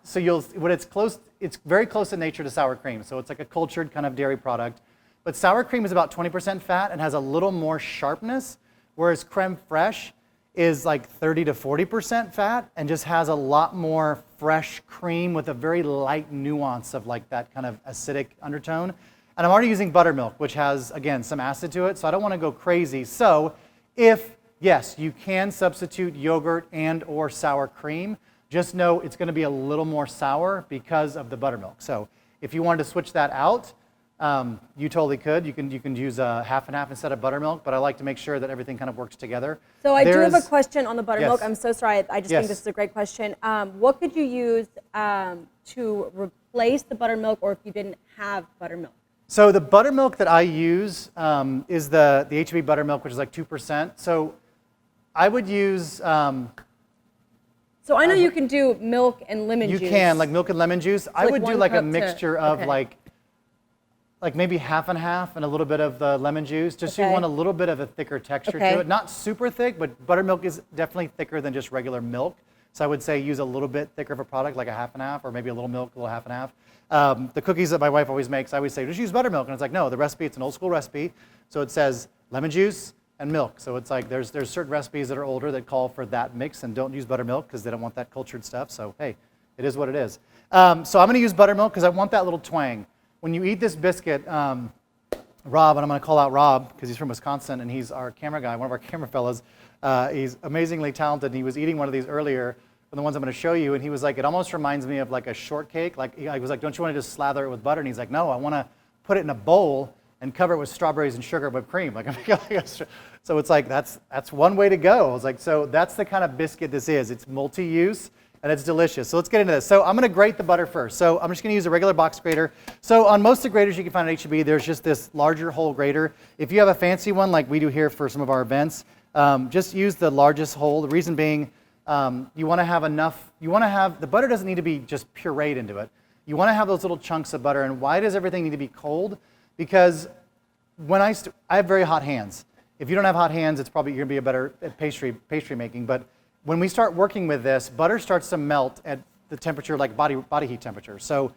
It's very close in nature to sour cream. So it's like a cultured kind of dairy product. But sour cream is about 20% fat and has a little more sharpness, whereas creme fraiche is like 30 to 40% fat and just has a lot more fresh cream with a very light nuance of like that kind of acidic undertone. And I'm already using buttermilk, which has, again, some acid to it, so I don't want to go crazy. So yes, you can substitute yogurt and or sour cream. Just know it's going to be a little more sour because of the buttermilk. So if you wanted to switch that out, you totally could. You can use half and half instead of buttermilk, but I like to make sure that everything kind of works together. So I do have a question on the buttermilk. Yes. I'm so sorry. I just think this is a great question. What could you use to replace the buttermilk, or if you didn't have buttermilk? So the buttermilk that I use is the H-E-B buttermilk, which is like 2%. So I would use... So I know you can do milk and lemon juice. You can, like milk and lemon juice. I would do like a mixture of like maybe half and half and a little bit of the lemon juice. Just so you want a little bit of a thicker texture to it. Not super thick, but buttermilk is definitely thicker than just regular milk. So I would say use a little bit thicker of a product, like a half and half, or maybe a little milk, a little half and half. The cookies that my wife always makes, I always say, just use buttermilk. And it's like, no, the recipe, it's an old school recipe. So it says lemon juice and milk. So it's like there's certain recipes that are older that call for that mix and don't use buttermilk because they don't want that cultured stuff. So hey, it is what it is. So I'm going to use buttermilk because I want that little twang. When you eat this biscuit, Rob, and I'm going to call out Rob because he's from Wisconsin and he's our camera guy, one of our camera fellows. He's amazingly talented, and he was eating one of these earlier, from the ones I'm going to show you, and he was like, it almost reminds me of like a shortcake. Like I was like, don't you want to just slather it with butter? And he's like, no, I want to put it in a bowl and cover it with strawberries and sugar whipped cream. Like, so it's like that's one way to go. I was like, so that's the kind of biscuit this is. It's multi-use and it's delicious. So let's get into this. So I'm going to grate the butter first. So I'm just going to use a regular box grater. So on most of the graters you can find at H-E-B, there's just this larger hole grater. If you have a fancy one like we do here for some of our events, just use the largest hole. The reason being, you want to have enough. The butter doesn't need to be just pureed into it. You want to have those little chunks of butter. And why does everything need to be cold? Because when I have very hot hands. If you don't have hot hands, it's probably you're going to be a better at pastry making. But when we start working with this, butter starts to melt at the temperature, like body heat temperature. So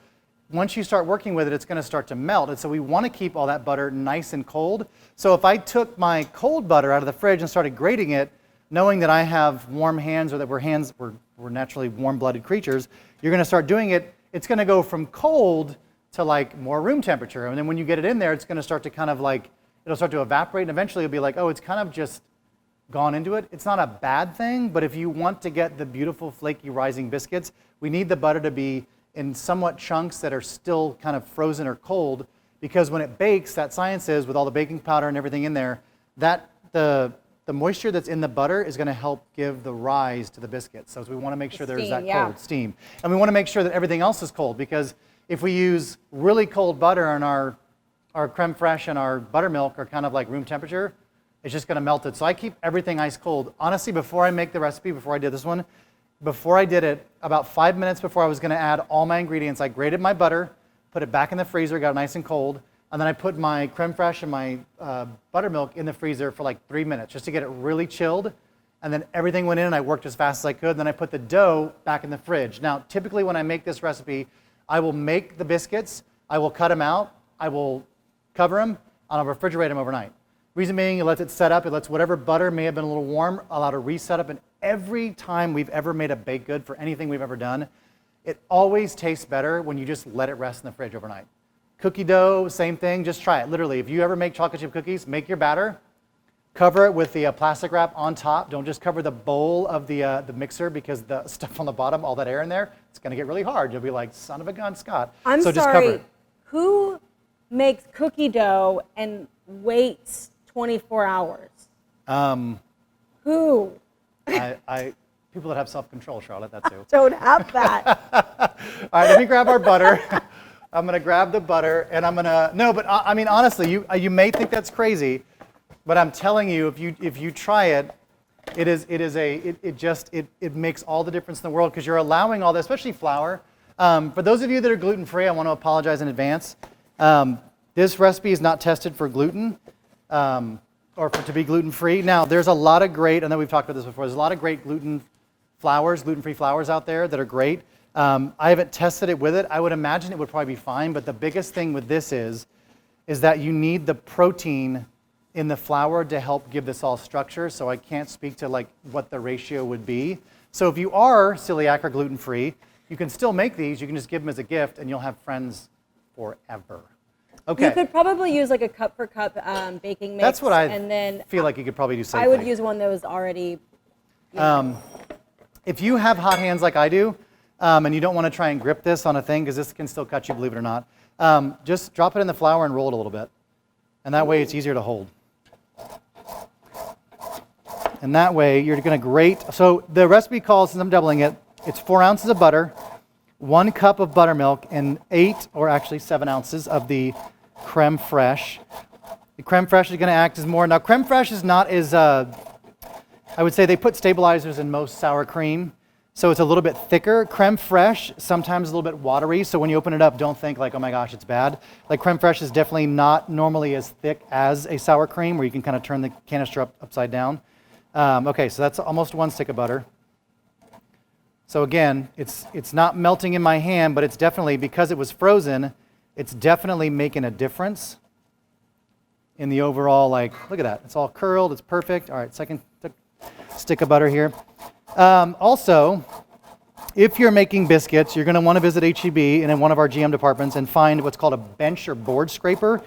once you start working with it, it's going to start to melt. And so we want to keep all that butter nice and cold. So if I took my cold butter out of the fridge and started grating it, knowing that I have warm hands, or that we're naturally warm-blooded creatures, you're going to start doing it. It's going to go from cold to like more room temperature. And then when you get it in there, it's going to start to kind of like, it'll start to evaporate. And eventually it'll be like, oh, it's kind of just gone into it. It's not a bad thing, but if you want to get the beautiful flaky rising biscuits, we need the butter to be in somewhat chunks that are still kind of frozen or cold, because when it bakes, that science is, with all the baking powder and everything in there, that the moisture that's in the butter is going to help give the rise to the biscuit. So we want to make sure there's that cold steam. And we want to make sure that everything else is cold, because if we use really cold butter and our creme fraiche and our buttermilk are kind of like room temperature, it's just going to melt it. So I keep everything ice cold. Honestly, before I make the recipe, before I did this one, before I did it, about 5 minutes before I was going to add all my ingredients, I grated my butter, put it back in the freezer, got it nice and cold, and then I put my creme fraiche and my buttermilk in the freezer for like 3 minutes just to get it really chilled. And then everything went in and I worked as fast as I could. Then I put the dough back in the fridge. Now, typically when I make this recipe, I will make the biscuits, I will cut them out, I will cover them, and I'll refrigerate them overnight. Reason being, it lets it set up, it lets whatever butter may have been a little warm, allow it to reset up. And every time we've ever made a baked good for anything we've ever done, it always tastes better when you just let it rest in the fridge overnight. Cookie dough, same thing, just try it. Literally, if you ever make chocolate chip cookies, make your batter, cover it with the plastic wrap on top. Don't just cover the bowl of the mixer because the stuff on the bottom, all that air in there, it's going to get really hard. You'll be like, son of a gun, Scott. I'm so sorry, just cover it. Who makes cookie dough and waits 24 hours? Who? People that have self-control, Charlotte, that's who. Don't have that. All right, let me grab our butter. I'm going to grab the butter, and I'm going to, no, but I mean, honestly, you may think that's crazy, but I'm telling you, if you try it, it makes all the difference in the world because you're allowing all this, especially flour. For those of you that are gluten-free, I want to apologize in advance. This recipe is not tested for gluten to be gluten-free. Now, there's a lot of great, I know we've talked about this before, there's a lot of great gluten-free flours out there that are great. I haven't tested it with it. I would imagine it would probably be fine, but the biggest thing with this is that you need the protein in the flour to help give this all structure, so I can't speak to like what the ratio would be. So if you are celiac or gluten-free, you can still make these. You can just give them as a gift, and you'll have friends forever. Okay. You could probably use like a cup for cup baking mix. That's what and then feel like you could probably do safely. I would use one that was already. If you have hot hands like I do, and you don't want to try and grip this on a thing because this can still cut you, believe it or not, just drop it in the flour and roll it a little bit. And that way it's easier to hold. And that way you're going to grate. So the recipe calls, since I'm doubling it, it's 4 ounces of butter, 1 cup of buttermilk, and 8 or actually 7 ounces of the creme fraiche. The creme fraiche is going to act as more. Now creme fraiche is not as, I would say they put stabilizers in most sour cream. So it's a little bit thicker. Creme fraiche, sometimes a little bit watery. So when you open it up, don't think like, oh my gosh, it's bad. Like creme fraiche is definitely not normally as thick as a sour cream where you can kind of turn the canister upside down. Okay, so that's almost 1 stick of butter. So again, it's not melting in my hand, but it's definitely, because it was frozen, it's definitely making a difference in the overall, like, look at that. It's all curled, it's perfect. All right, second stick of butter here. Also, if you're making biscuits, you're going to want to visit H-E-B and in one of our GM departments and find what's called a bench or board scraper.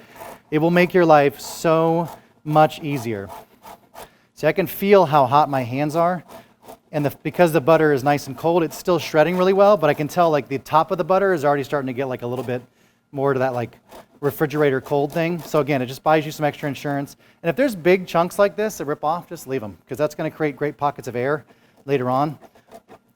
It will make your life so much easier. See, I can feel how hot my hands are. And because the butter is nice and cold, it's still shredding really well, but I can tell like the top of the butter is already starting to get like a little bit more to that like refrigerator cold thing. So again, it just buys you some extra insurance. And if there's big chunks like this that rip off, just leave them because that's going to create great pockets of air later on.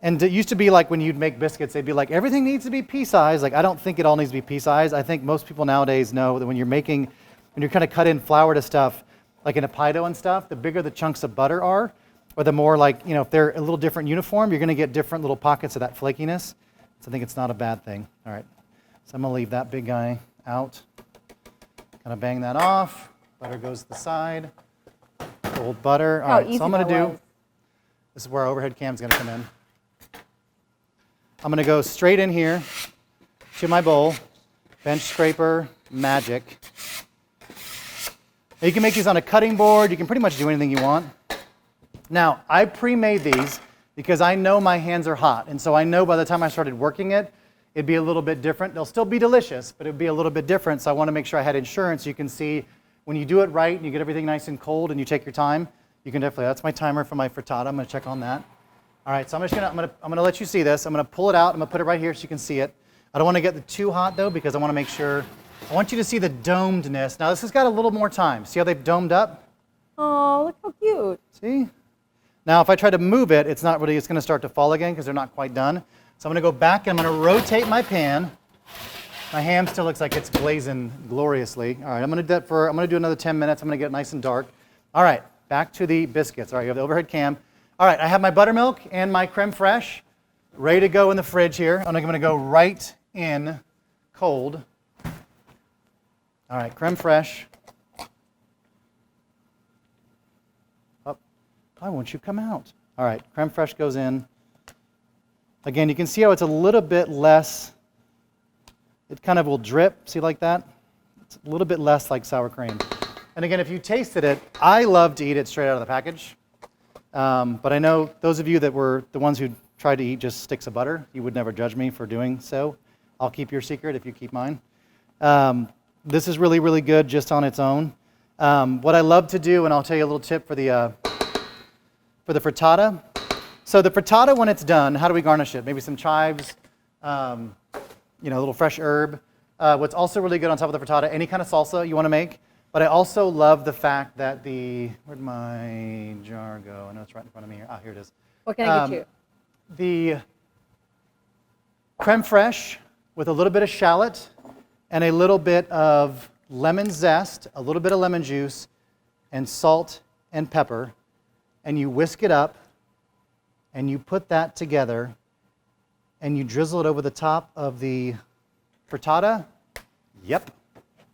And it used to be like when you'd make biscuits, they'd be like, everything needs to be pea-sized. Like, I don't think it all needs to be pea-sized. I think most people nowadays know that when you're kind of cut in flour to stuff, like in a pie dough and stuff, the bigger the chunks of butter are, or the more like, if they're a little different uniform, you're going to get different little pockets of that flakiness. So I think it's not a bad thing. All right, so I'm going to leave that big guy out. Kind of bang that off. Butter goes to the side. Cold butter. All right, so I'm going to do, this is where our overhead cam is going to come in. I'm going to go straight in here to my bowl. Bench scraper, magic. Now you can make these on a cutting board. You can pretty much do anything you want. Now, I pre-made these because I know my hands are hot. And so I know by the time I started working it, it'd be a little bit different. They'll still be delicious, but it'd be a little bit different. So I want to make sure I had insurance. You can see when you do it right and you get everything nice and cold and you take your time, you can definitely, that's my timer for my frittata. I'm going to check on that. All right, so I'm going to let you see this. I'm going to pull it out. I'm going to put it right here so you can see it. I don't want to get it too hot though because I want to make sure, I want you to see the domedness. Now this has got a little more time. See how they've domed up? Oh, look how cute. See? Now if I try to move it, it's not really, it's going to start to fall again because they're not quite done. So I'm going to go back and I'm going to rotate my pan. My ham still looks like it's glazing gloriously. All right, I'm going to do another 10 minutes. I'm going to get it nice and dark. All right, back to the biscuits. All right, you have the overhead cam. All right, I have my buttermilk and my creme fraiche. ready to go in the fridge here. I'm going to go right in cold. All right, creme fraiche. Oh, why won't you come out? All right, creme fraiche goes in. Again, you can see how it's a little bit less, it kind of will drip, see like that? It's a little bit less like sour cream. And again, if you tasted it, I love to eat it straight out of the package. But I know those of you that were the ones who tried to eat just sticks of butter, you would never judge me for doing so. I'll keep your secret if you keep mine. This is really, really good just on its own. What I love to do, and I'll tell you a little tip for the frittata. So the frittata, when it's done, how do we garnish it? Maybe some chives, a little fresh herb. What's also really good on top of the frittata, any kind of salsa you want to make. But I also love the fact that where'd my jar go? I know it's right in front of me here. Ah, here it is. What can I get you? The creme fraiche with a little bit of shallot and a little bit of lemon zest, a little bit of lemon juice, and salt and pepper. And you whisk it up, and you put that together, and you drizzle it over the top of the frittata. Yep.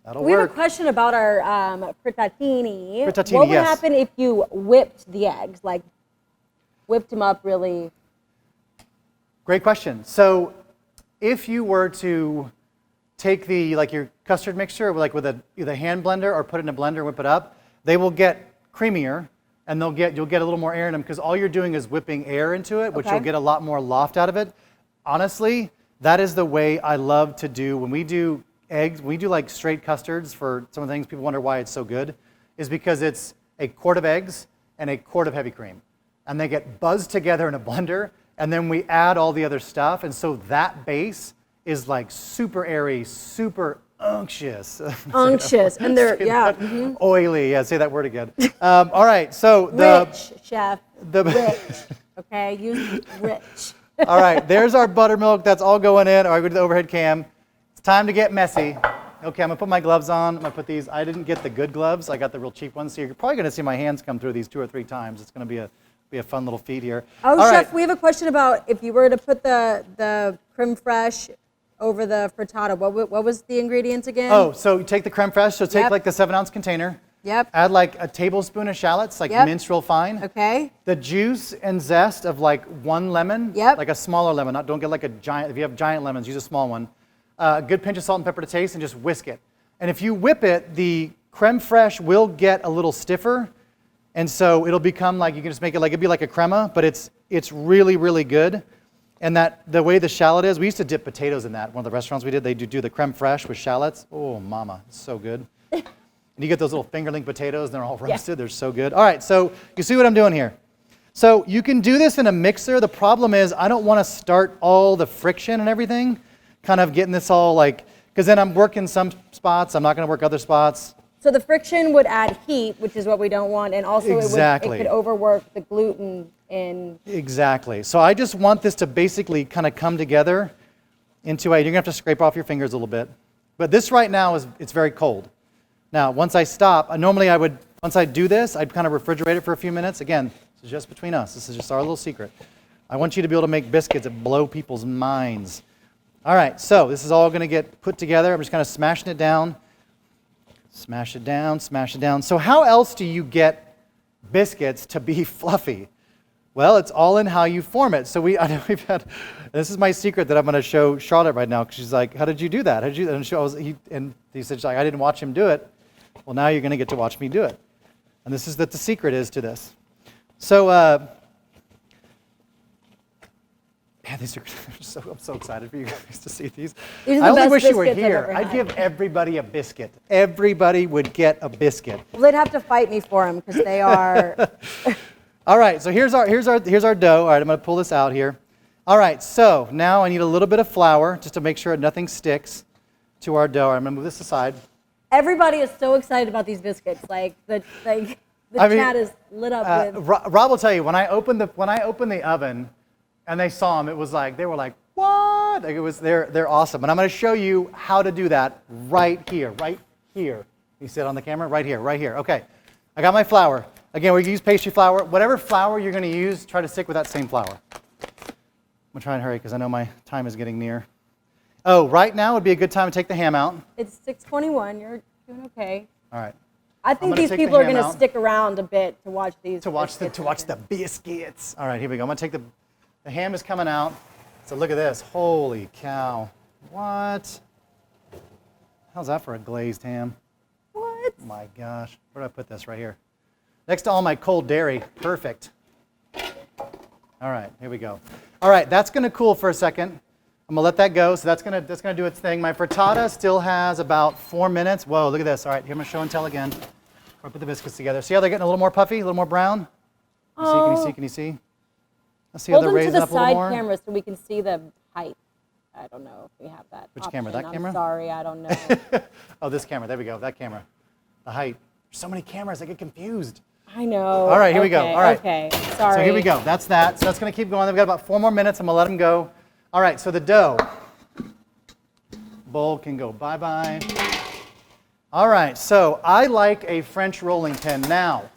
That'll We work. have a question about our frittatini. Frittatini, what would yes. happen if you whipped the eggs, like whipped them up really? Great question. So if you were to take your custard mixture, like with either hand blender or put it in a blender and whip it up, they will get creamier, and you'll get a little more air in them because all you're doing is whipping air into it, which Okay. you'll get a lot more loft out of it. Honestly, that is the way I love to do when we do eggs. We do like straight custards for some of the things people wonder why it's so good, is because it's a quart of eggs and a quart of heavy cream. And they get buzzed together in a blender, and then we add all the other stuff, and so that base is like super airy, super unctuous. Unctuous, and they're, yeah. Mm-hmm. Oily, yeah, say that word again. All right, so Rich, chef, rich, okay, use rich. All right, there's our buttermilk, that's all going in. All right, go to the overhead cam. It's time to get messy. Okay, I'm gonna put my gloves on. I'm gonna put these, I didn't get the good gloves, I got the real cheap ones, so you're probably gonna see my hands come through these 2 or 3 times. It's gonna be a fun little feat here. Oh, all Chef, right. we have a question about if you were to put the creme fraiche over the frittata, what was the ingredients again? Oh, so you take the creme fraiche, so take Yep. like the 7-ounce container. Yep. Add like a tablespoon of shallots, like Yep. minced real fine. Okay. The juice and zest of like 1 lemon, Yep. like a smaller lemon. Don't get like a giant, if you have giant lemons, use a small one. A good pinch of salt and pepper to taste, and just whisk it. And if you whip it, the creme fraiche will get a little stiffer, and so it'll become like, you can just make it like, it'd be like a crema, but it's really, really good. And that the way the shallot is, we used to dip potatoes in that. One of the restaurants we did, they do the creme fraiche with shallots. Oh, mama, it's so good. And you get those little fingerling potatoes, and they're all roasted. They're so good. All right, so you see what I'm doing here. So you can do this in a mixer. The problem is I don't want to start all the friction and everything, kind of getting this all like, because then I'm working some spots, I'm not going to work other spots. So the friction would add heat, which is what we don't want, and also Exactly. it could overwork the gluten in. Exactly. So I just want this to basically kind of come together into you're going to have to scrape off your fingers a little bit. But this right now it's very cold. Now, once I stop, once I do this, I'd kind of refrigerate it for a few minutes. Again, this is just between us. This is just our little secret. I want you to be able to make biscuits that blow people's minds. All right, so this is all going to get put together. I'm just kind of smashing it down. Smash it down, smash it down. So how else do you get biscuits to be fluffy? Well, it's all in how you form it. So I know we've had, this is my secret that I'm going to show Charlotte right now, because she's like, how did you do that? How did you, and he said, I didn't watch him do it. Well, now you're going to get to watch me do it. And this is what the secret is to this. So, man, these are I'm so excited for you guys to see these. These are the I only best wish you were biscuits I've here. ever I'd had. give everybody a biscuit. Everybody would get a biscuit. Well, they'd have to fight me for them because they are. All right, so here's our dough. All right, I'm going to pull this out here. All right, so now I need a little bit of flour just to make sure nothing sticks to our dough. I'm going to move this aside. Everybody is so excited about these biscuits. Like the chat is lit up with. Rob will tell you, when I opened the oven and they saw them, it was like they were like, what? Like they're awesome. And I'm going to show you how to do that right here. You see it on the camera? Right here. Okay, I got my flour. Again, we use pastry flour. Whatever flour you're going to use, try to stick with that same flour. going to try and hurry because I know my time is getting near. Oh, right now would be a good time to take the ham out. It's 6:21. You're doing okay. All right. I think these people are going to stick around a bit to watch these. To watch the biscuits. All right, here we go. I'm going to take the ham is coming out. So look at this. Holy cow. What? How's that for a glazed ham? What? Oh my gosh. Where do I put this? Right here. Next to all my cold dairy. Perfect. All right, here we go. All right, that's going to cool for a second. I'm going to let that go. So that's going to do its thing. My frittata still has about 4 minutes. Whoa, look at this. All right, here I'm going to show and tell again. Before I put the biscuits together. See how they're getting a little more puffy, a little more brown? Can you see? Let's see how they're raising up a little more. Hold them to the side camera so we can see the height. I don't know if we have that. Which option. camera? That camera? I'm sorry, I don't know. Oh, this camera. There we go. That camera. The height. There's so many cameras. I get confused. I know. All right, here we go. All right. Okay, sorry. So here we go. That's that. So that's going to keep going. We've got about 4 more minutes. I'm going to let them go. All right, so the dough. Bowl can go bye-bye. All right, so I like a French rolling pin. Now,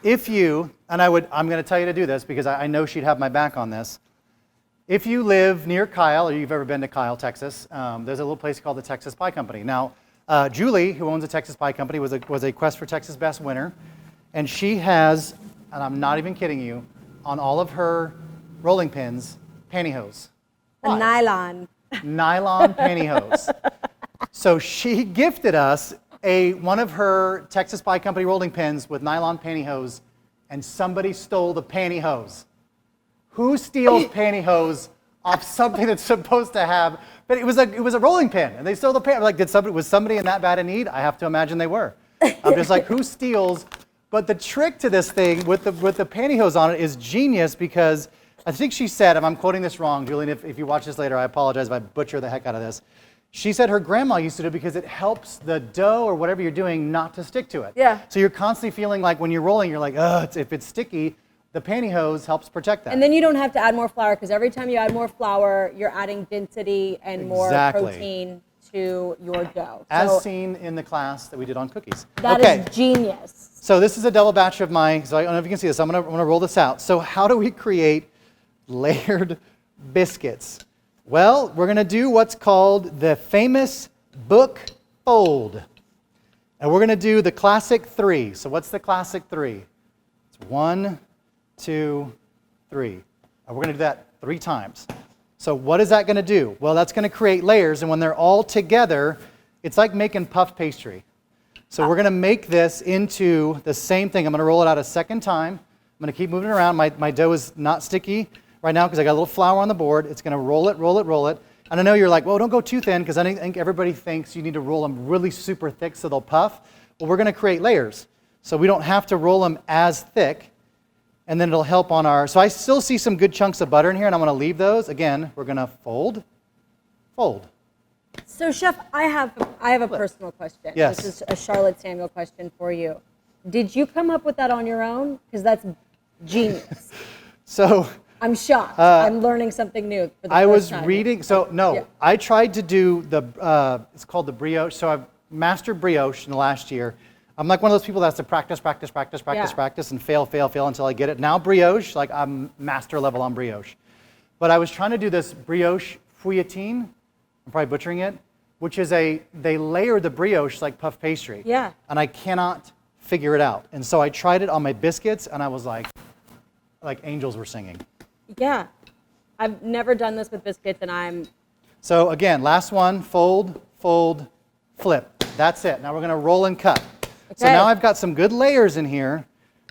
if you, and I'm going to tell you to do this because I know she'd have my back on this. If you live near Kyle, or you've ever been to Kyle, Texas, there's a little place called the Texas Pie Company. Now, Julie, who owns the Texas Pie Company, was a Quest for Texas Best winner. And she has, and I'm not even kidding you, on all of her rolling pins, pantyhose. A nylon. Nylon pantyhose. So she gifted us one of her Texas Pie Company rolling pins with nylon pantyhose, and somebody stole the pantyhose. Who steals pantyhose off something that's supposed to have? But it was a rolling pin, and they stole the pantyhose. Like, was somebody in that bad a need? I have to imagine they were. I'm just like, who steals? But the trick to this thing with the pantyhose on it is genius because I think she said, and I'm quoting this wrong, Julian, if you watch this later, I apologize if I butcher the heck out of this. She said her grandma used to do it because it helps the dough or whatever you're doing not to stick to it. Yeah. So you're constantly feeling like when you're rolling, you're like, if it's sticky, the pantyhose helps protect that. And then you don't have to add more flour because every time you add more flour, you're adding density and more protein to your dough. As seen in the class that we did on cookies. That is genius. So this is a double batch of so I don't know if you can see this. I'm gonna roll this out. So how do we create layered biscuits? Well, we're going to do what's called the famous book fold. And we're going to do the classic 3. So what's the classic 3? It's 1, 2, 3. And we're going to do that 3 times. So what is that going to do? Well, that's going to create layers, and when they're all together, it's like making puff pastry. So we're going to make this into the same thing. I'm going to roll it out a second time. I'm going to keep moving it around. My dough is not sticky right now because I got a little flour on the board. It's going to roll it, roll it, roll it. And I know you're like, well, don't go too thin because I think everybody thinks you need to roll them really super thick so they'll puff. Well, we're going to create layers. So we don't have to roll them as thick. And then it'll help on our, so I still see some good chunks of butter in here and I'm going to leave those. Again, we're going to fold, fold. So Chef, I have a personal question. Yes. This is a Charlotte Samuel question for you. Did you come up with that on your own? Because that's genius. So I'm shocked. I'm learning something new for the first time. I was reading, I tried to do it's called the brioche. So I've mastered brioche in the last year. I'm like one of those people that has to practice and fail until I get it. Now brioche, like I'm master level on brioche. But I was trying to do this brioche fouilletine, I'm probably butchering it, which is they layer the brioche like puff pastry. Yeah. And I cannot figure it out. And so I tried it on my biscuits and I was like angels were singing. Yeah. I've never done this with biscuits and I'm... So again, last one, fold, fold, flip. That's it. Now we're going to roll and cut. Okay. So now I've got some good layers in here.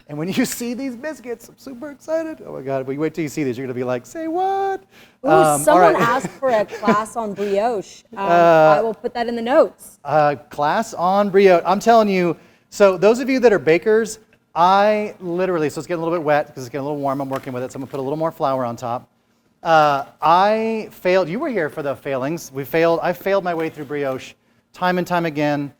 And when you see these biscuits, I'm super excited. Oh my God, when you wait till you see these, you're going to be like, say what? Ooh, someone asked for a class on brioche. I will put that in the notes. Class on brioche. I'm telling you, so those of you that are bakers, I literally, so it's getting a little bit wet because it's getting a little warm. I'm working with it, so I'm going to put a little more flour on top. I failed. You were here for the failings. I failed my way through brioche time and time again.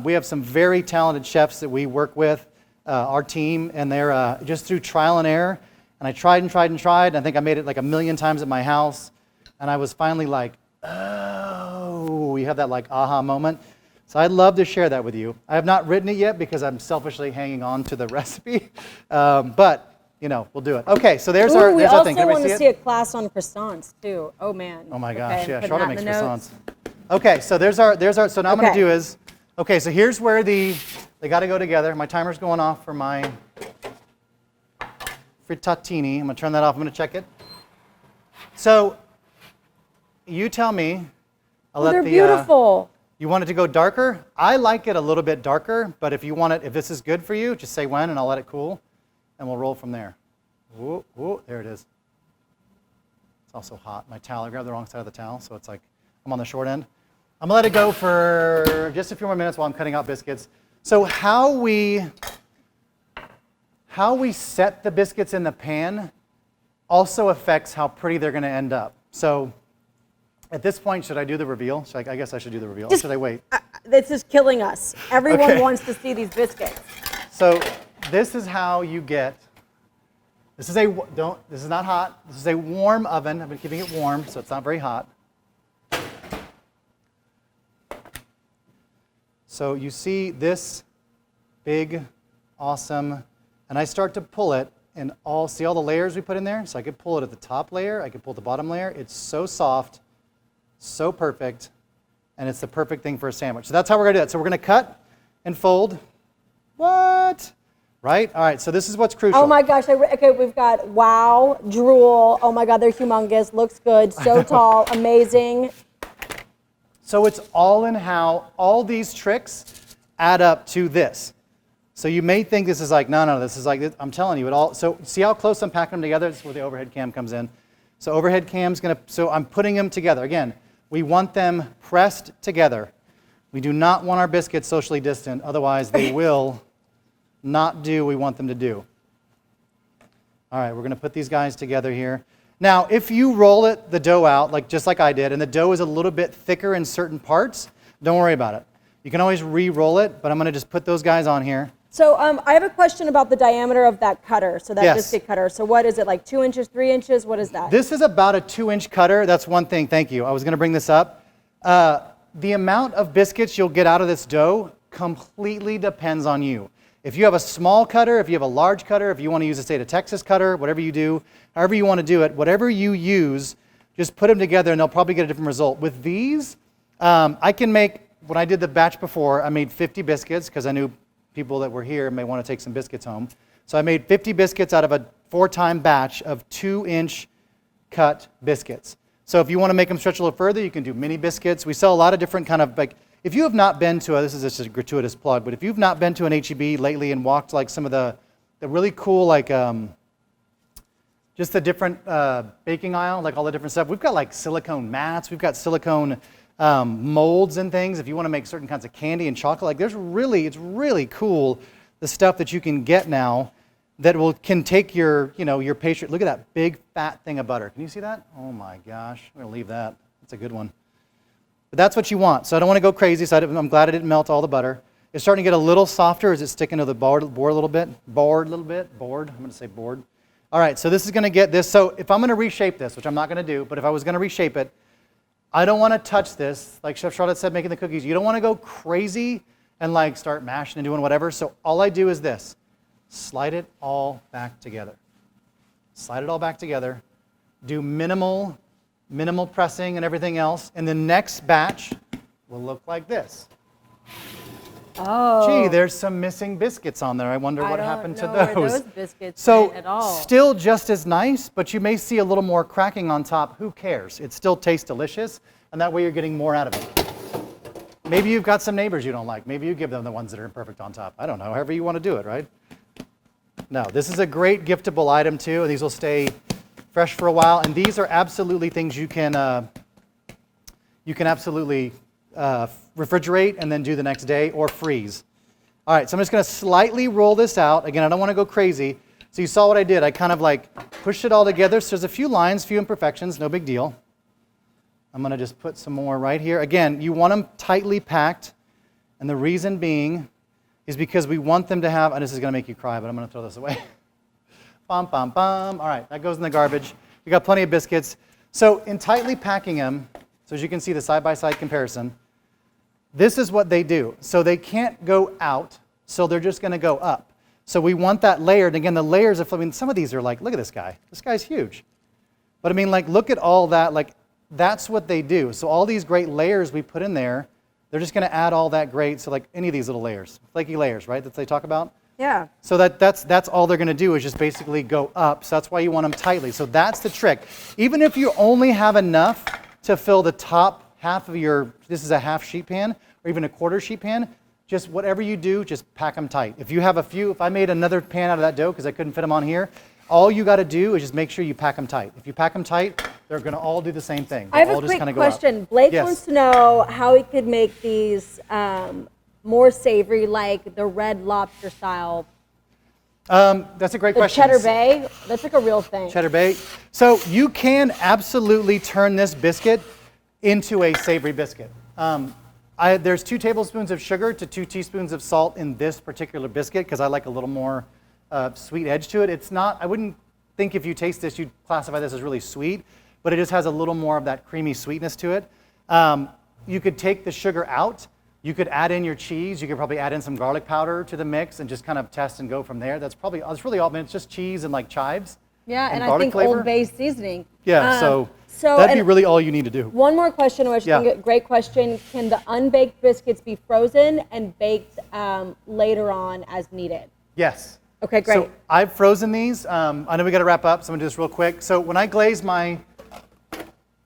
We have some very talented chefs that we work with, our team, and they're just through trial and error. And I tried and tried and tried. I think I made it like 1,000,000 times at my house. And I was finally like, oh, you have that like aha moment. So I'd love to share that with you. I have not written it yet because I'm selfishly hanging on to the recipe. But you know, we'll do it. Okay, so there's Ooh, our, we there's our also thing. Can we want see to it? see a class on croissants too. Oh man. Oh my gosh, Okay, yeah, putting Charlotte that makes in the notes. croissants. Okay, so there's our, so now I'm gonna Okay. do is, okay, so here's where they gotta go together. My timer's going off for my Frittatini. I'm gonna turn that off, I'm gonna check it. So, you tell me. I'll Oh, let they're the, beautiful. you want it to go darker? I like it a little bit darker, but if you want it, if this is good for you, just say when and I'll let it cool and we'll roll from there. Whoa, whoa, there it is. It's also hot. My towel, I grabbed the wrong side of the towel, so it's like I'm on the short end. I'm gonna let it go for just a few more minutes while I'm cutting out biscuits. So how we set the biscuits in the pan also affects how pretty they're gonna end up. So at this point, should I do the reveal? I guess I should do the reveal. Or should I wait? This is killing us. Everyone Okay. wants to see these biscuits. So this is how you get. This is This is not hot. This is a warm oven. I've been keeping it warm, so it's not very hot. So you see this big, awesome, and I start to pull it, and see all the layers we put in there? So I could pull it at the top layer. I could pull the bottom layer. It's so soft, so perfect, and it's the perfect thing for a sandwich. So that's how we're gonna do it. So we're gonna cut and fold. What? Right? All right, so this is what's crucial. Oh my gosh, okay, we've got wow, drool, oh my God, they're humongous, looks good, so tall, amazing. So it's all in how all these tricks add up to this. So you may think this is like, no, this is like, I'm telling you, it all, so see how close I'm packing them together? This is where the overhead cam comes in. So overhead cam's gonna, so I'm putting them together. Again, we want them pressed together. We do not want our biscuits socially distant, otherwise they will not do what we want them to do. All right, we're gonna put these guys together here. Now, if you roll the dough out, just like I did, and the dough is a little bit thicker in certain parts, don't worry about it. You can always re-roll it, but I'm gonna just put those guys on here. So I have a question about the diameter of that cutter, so that Yes. biscuit cutter. So what is it, like 2 inches, 3 inches, what is that? This is about a 2-inch cutter. That's one thing, thank you. I was gonna bring this up. The amount of biscuits you'll get out of this dough completely depends on you. If you have a small cutter, if you have a large cutter, if you want to use a state of Texas cutter, whatever you do, however you want to do it, whatever you use, just put them together and they'll probably get a different result. With these, I can make, when I did the batch before, I made 50 biscuits because I knew people that were here may want to take some biscuits home. So I made 50 biscuits out of a 4-time batch of 2-inch cut biscuits. So if you want to make them stretch a little further, you can do mini biscuits. We sell a lot of different kind of, if you have not been to, this is just a gratuitous plug, but if you've not been to an H-E-B lately and walked some of the really cool, just the different baking aisle, all the different stuff. We've got silicone mats, we've got silicone molds and things. If you want to make certain kinds of candy and chocolate, it's really cool, the stuff that you can get now that can take your pastry. Look at that big fat thing of butter. Can you see that? Oh my gosh, I'm gonna leave that. That's a good one. But that's what you want. So I don't want to go crazy, so I'm glad I didn't melt all the butter. It's starting to get a little softer. Is it sticking to the board a little bit? Board. I'm going to say board. All right, so this is going to get this. So if I'm going to reshape this, which I'm not going to do, but if I was going to reshape it, I don't want to touch this. Like Chef Charlotte said, making the cookies, you don't want to go crazy and start mashing and doing whatever. So all I do is this. Slide it all back together. Slide it all back together. Do minimal pressing and everything else. And the next batch will look like this. Oh. Gee, there's some missing biscuits on there. I wonder what happened to where those. those biscuits So went at all. still just as nice, but you may see a little more cracking on top. Who cares? It still tastes delicious, and that way you're getting more out of it. Maybe you've got some neighbors you don't like. Maybe you give them the ones that are imperfect on top. I don't know, however you want to do it, right? No, this is a great giftable item too, and these will stay fresh for a while. And these are absolutely things you can absolutely refrigerate and then do the next day or freeze. All right, so I'm just going to slightly roll this out. Again, I don't want to go crazy. So you saw what I did. I kind of pushed it all together. So there's a few lines, few imperfections, no big deal. I'm going to just put some more right here. Again, you want them tightly packed, and the reason being is because we want them to have, and this is going to make you cry, but I'm going to throw this away. Bum, bum, bum. All right, that goes in the garbage. We got plenty of biscuits. So in tightly packing them, so as you can see the side-by-side comparison, this is what they do. So they can't go out, so they're just going to go up. So we want that layered. And again, the layers of, I mean, some of these are like, look at this guy. This guy's huge. But I mean, like, look at all that. Like, that's what they do. So all these great layers we put in there, they're just going to add all that great. So like any of these little layers, flaky layers, right, that they talk about? Yeah. So that's all they're going to do is just basically go up. So that's why you want them tightly. So that's the trick. Even if you only have enough to fill the top half of your, this is a half sheet pan or even a quarter sheet pan, just whatever you do, just pack them tight. If you have a few, if I made another pan out of that dough because I couldn't fit them on here, all you got to do is just make sure you pack them tight. If you pack them tight, they're going to all do the same thing. I have a quick question. Blake wants to know how he could make these more savory, like the Red Lobster style. That's a great question. Cheddar Bay, that's like a real thing. Cheddar Bay. So you can absolutely turn this biscuit into a savory biscuit. There's 2 tablespoons of sugar to 2 teaspoons of salt in this particular biscuit because I like a little more sweet edge to it. It's not, I wouldn't think if you taste this, you'd classify this as really sweet, but it just has a little more of that creamy sweetness to it. You could take the sugar out. You could add in your cheese. You could probably add in some garlic powder to the mix and just kind of test and go from there. That's really all, it's just cheese and like chives. Yeah, and I think flavor. Old Bay seasoning. Yeah, so that'd be really all you need to do. One more question, which I think a great question. Can the unbaked biscuits be frozen and baked later on as needed? Yes. Okay, great. So I've frozen these. I know we got to wrap up, so I'm going to do this real quick. So when I glaze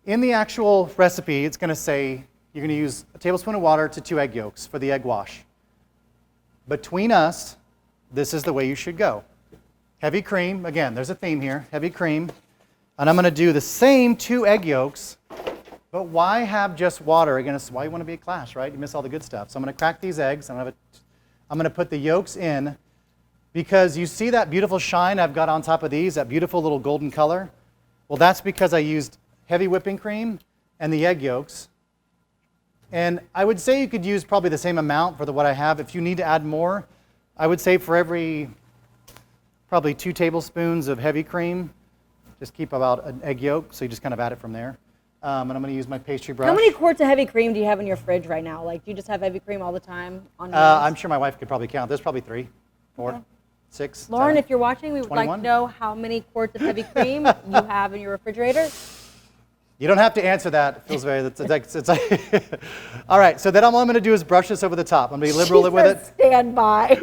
in the actual recipe, it's going to say you're going to use a tablespoon of water to 2 egg yolks for the egg wash. Between us, this is the way you should go. Heavy cream, again, there's a theme here, heavy cream. And I'm going to do the same 2 egg yolks, but why have just water? Again, this is why you want to be a class, right? You miss all the good stuff. So I'm going to crack these eggs. I'm going to put the yolks in because you see that beautiful shine I've got on top of these, that beautiful little golden color? Well, that's because I used heavy whipping cream and the egg yolks. And I would say you could use probably the same amount for what I have. If you need to add more, I would say for every probably 2 tablespoons of heavy cream, just keep about an egg yolk, so you just kind of add it from there. And I'm going to use my pastry brush. How many quarts of heavy cream do you have in your fridge right now? Like, do you just have heavy cream all the time on I'm sure my wife could probably count. There's probably 3, 4, 6, Lauren, 7, if you're watching, we would 21? like to know how many quarts of heavy cream you have in your refrigerator. You don't have to answer that. It feels very, it's like all right, so then all I'm going to do is brush this over the top. I'm going to be liberal with it. Stand by.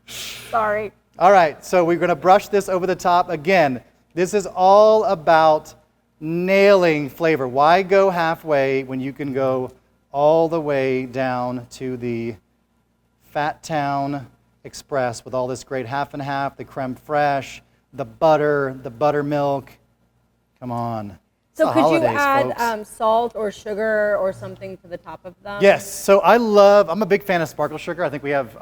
Sorry. All right, so we're going to brush this over the top. Again, this is all about nailing flavor. Why go halfway when you can go all the way down to the Fat Town Express with all this great half and half, the creme fraiche, the buttermilk. Come on. So could you add salt or sugar or something to the top of them? Yes. So I'm a big fan of sparkle sugar. I think we have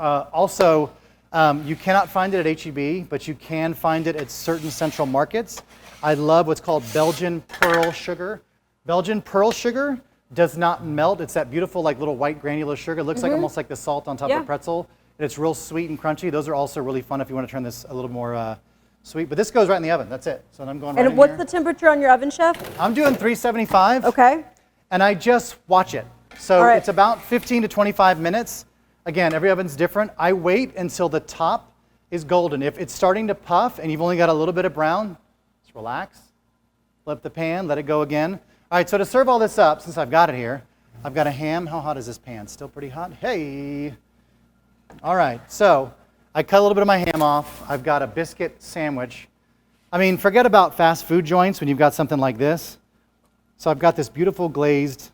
you cannot find it at H-E-B, but you can find it at certain central markets. I love what's called Belgian pearl sugar. Belgian pearl sugar does not melt. It's that beautiful like little white granular sugar. It looks like almost like the salt on top of a pretzel. And it's real sweet and crunchy. Those are also really fun if you want to turn this a little more sweet. But this goes right in the oven. That's it. So I'm going right in And what's here. the temperature on your oven, Chef? I'm doing 375. Okay. And I just watch it. So it's about 15 to 25 minutes. Again, every oven's different. I wait until the top is golden. If it's starting to puff and you've only got a little bit of brown, just relax. Flip the pan, let it go again. All right, so to serve all this up, since I've got it here, I've got a ham. How hot is this pan? Still pretty hot? Hey. All right, so I cut a little bit of my ham off. I've got a biscuit sandwich. I mean, forget about fast food joints when you've got something like this. So I've got this beautiful glazed.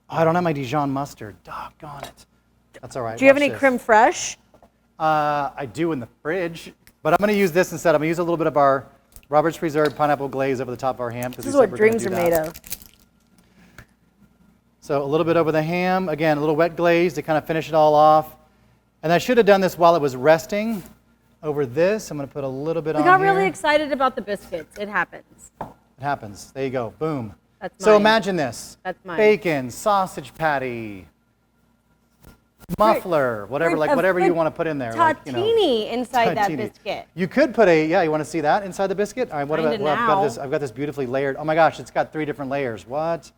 Oh, I don't have my Dijon mustard. Doggone it. That's all right. Do you have any creme fraiche? I do in the fridge, but I'm going to use this instead. I'm going to use a little bit of our Robert's Preserved pineapple glaze over the top of our ham. This is what dreams are made of. So a little bit over the ham. Again, a little wet glaze to kind of finish it all off. And I should have done this while it was resting over this. I'm going to put a little bit on here. We got really excited about the biscuits. It happens. It happens. There you go. Boom. That's mine. So imagine this. That's mine. Bacon, sausage patty, muffler, whatever you want to put in there. Tatini inside that biscuit. You could put you want to see that inside the biscuit? All right, what about, well, I've got this beautifully layered. Oh my gosh, it's got 3 different layers. What?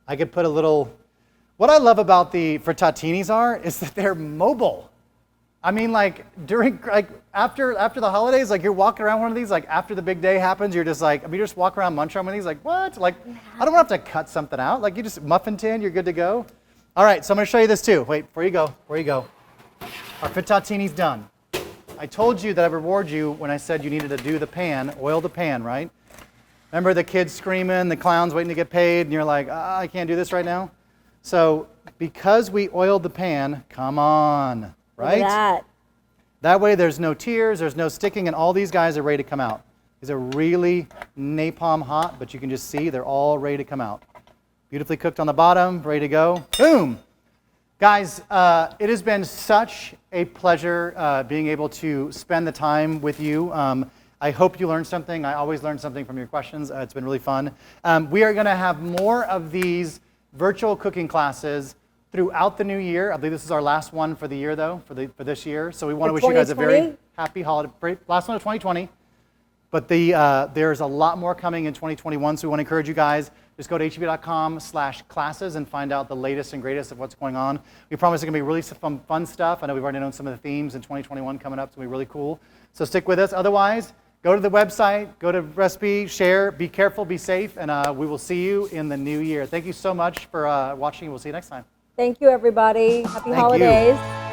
I could put a little, what I love about the frittatinis is that they're mobile. I mean, like during, like after the holidays, like you're walking around one of these, like after the big day happens, you're just like, I mean, you just walk around, munch on one of these, like what? Like, I don't have to cut something out. Like you just muffin tin, you're good to go. All right, so I'm gonna show you this too. Wait, before you go. Our frittatini's done. I told you that I reward you when I said you needed to do the pan, oil the pan, right? Remember the kids screaming, the clowns waiting to get paid, and you're like, I can't do this right now? So because we oiled the pan, come on, right? Look at that. That way there's no tears, there's no sticking, and all these guys are ready to come out. These are really napalm hot, but you can just see they're all ready to come out. Beautifully cooked on the bottom, ready to go. Boom! Guys, it has been such a pleasure being able to spend the time with you. I hope you learned something. I always learn something from your questions. It's been really fun. We are going to have more of these virtual cooking classes throughout the new year. I believe this is our last one for the year, though, for this year. So we want to wish you guys a very happy holiday. Last one of 2020. But there's a lot more coming in 2021, so we want to encourage you guys. Just go to hb.com/classes and find out the latest and greatest of what's going on. We promise it's going to be really fun stuff. I know we've already known some of the themes in 2021 coming up. It's going to be really cool. So stick with us. Otherwise, go to the website, go to recipe, share, be careful, be safe, and we will see you in the new year. Thank you so much for watching. We'll see you next time. Thank you, everybody. Happy holidays.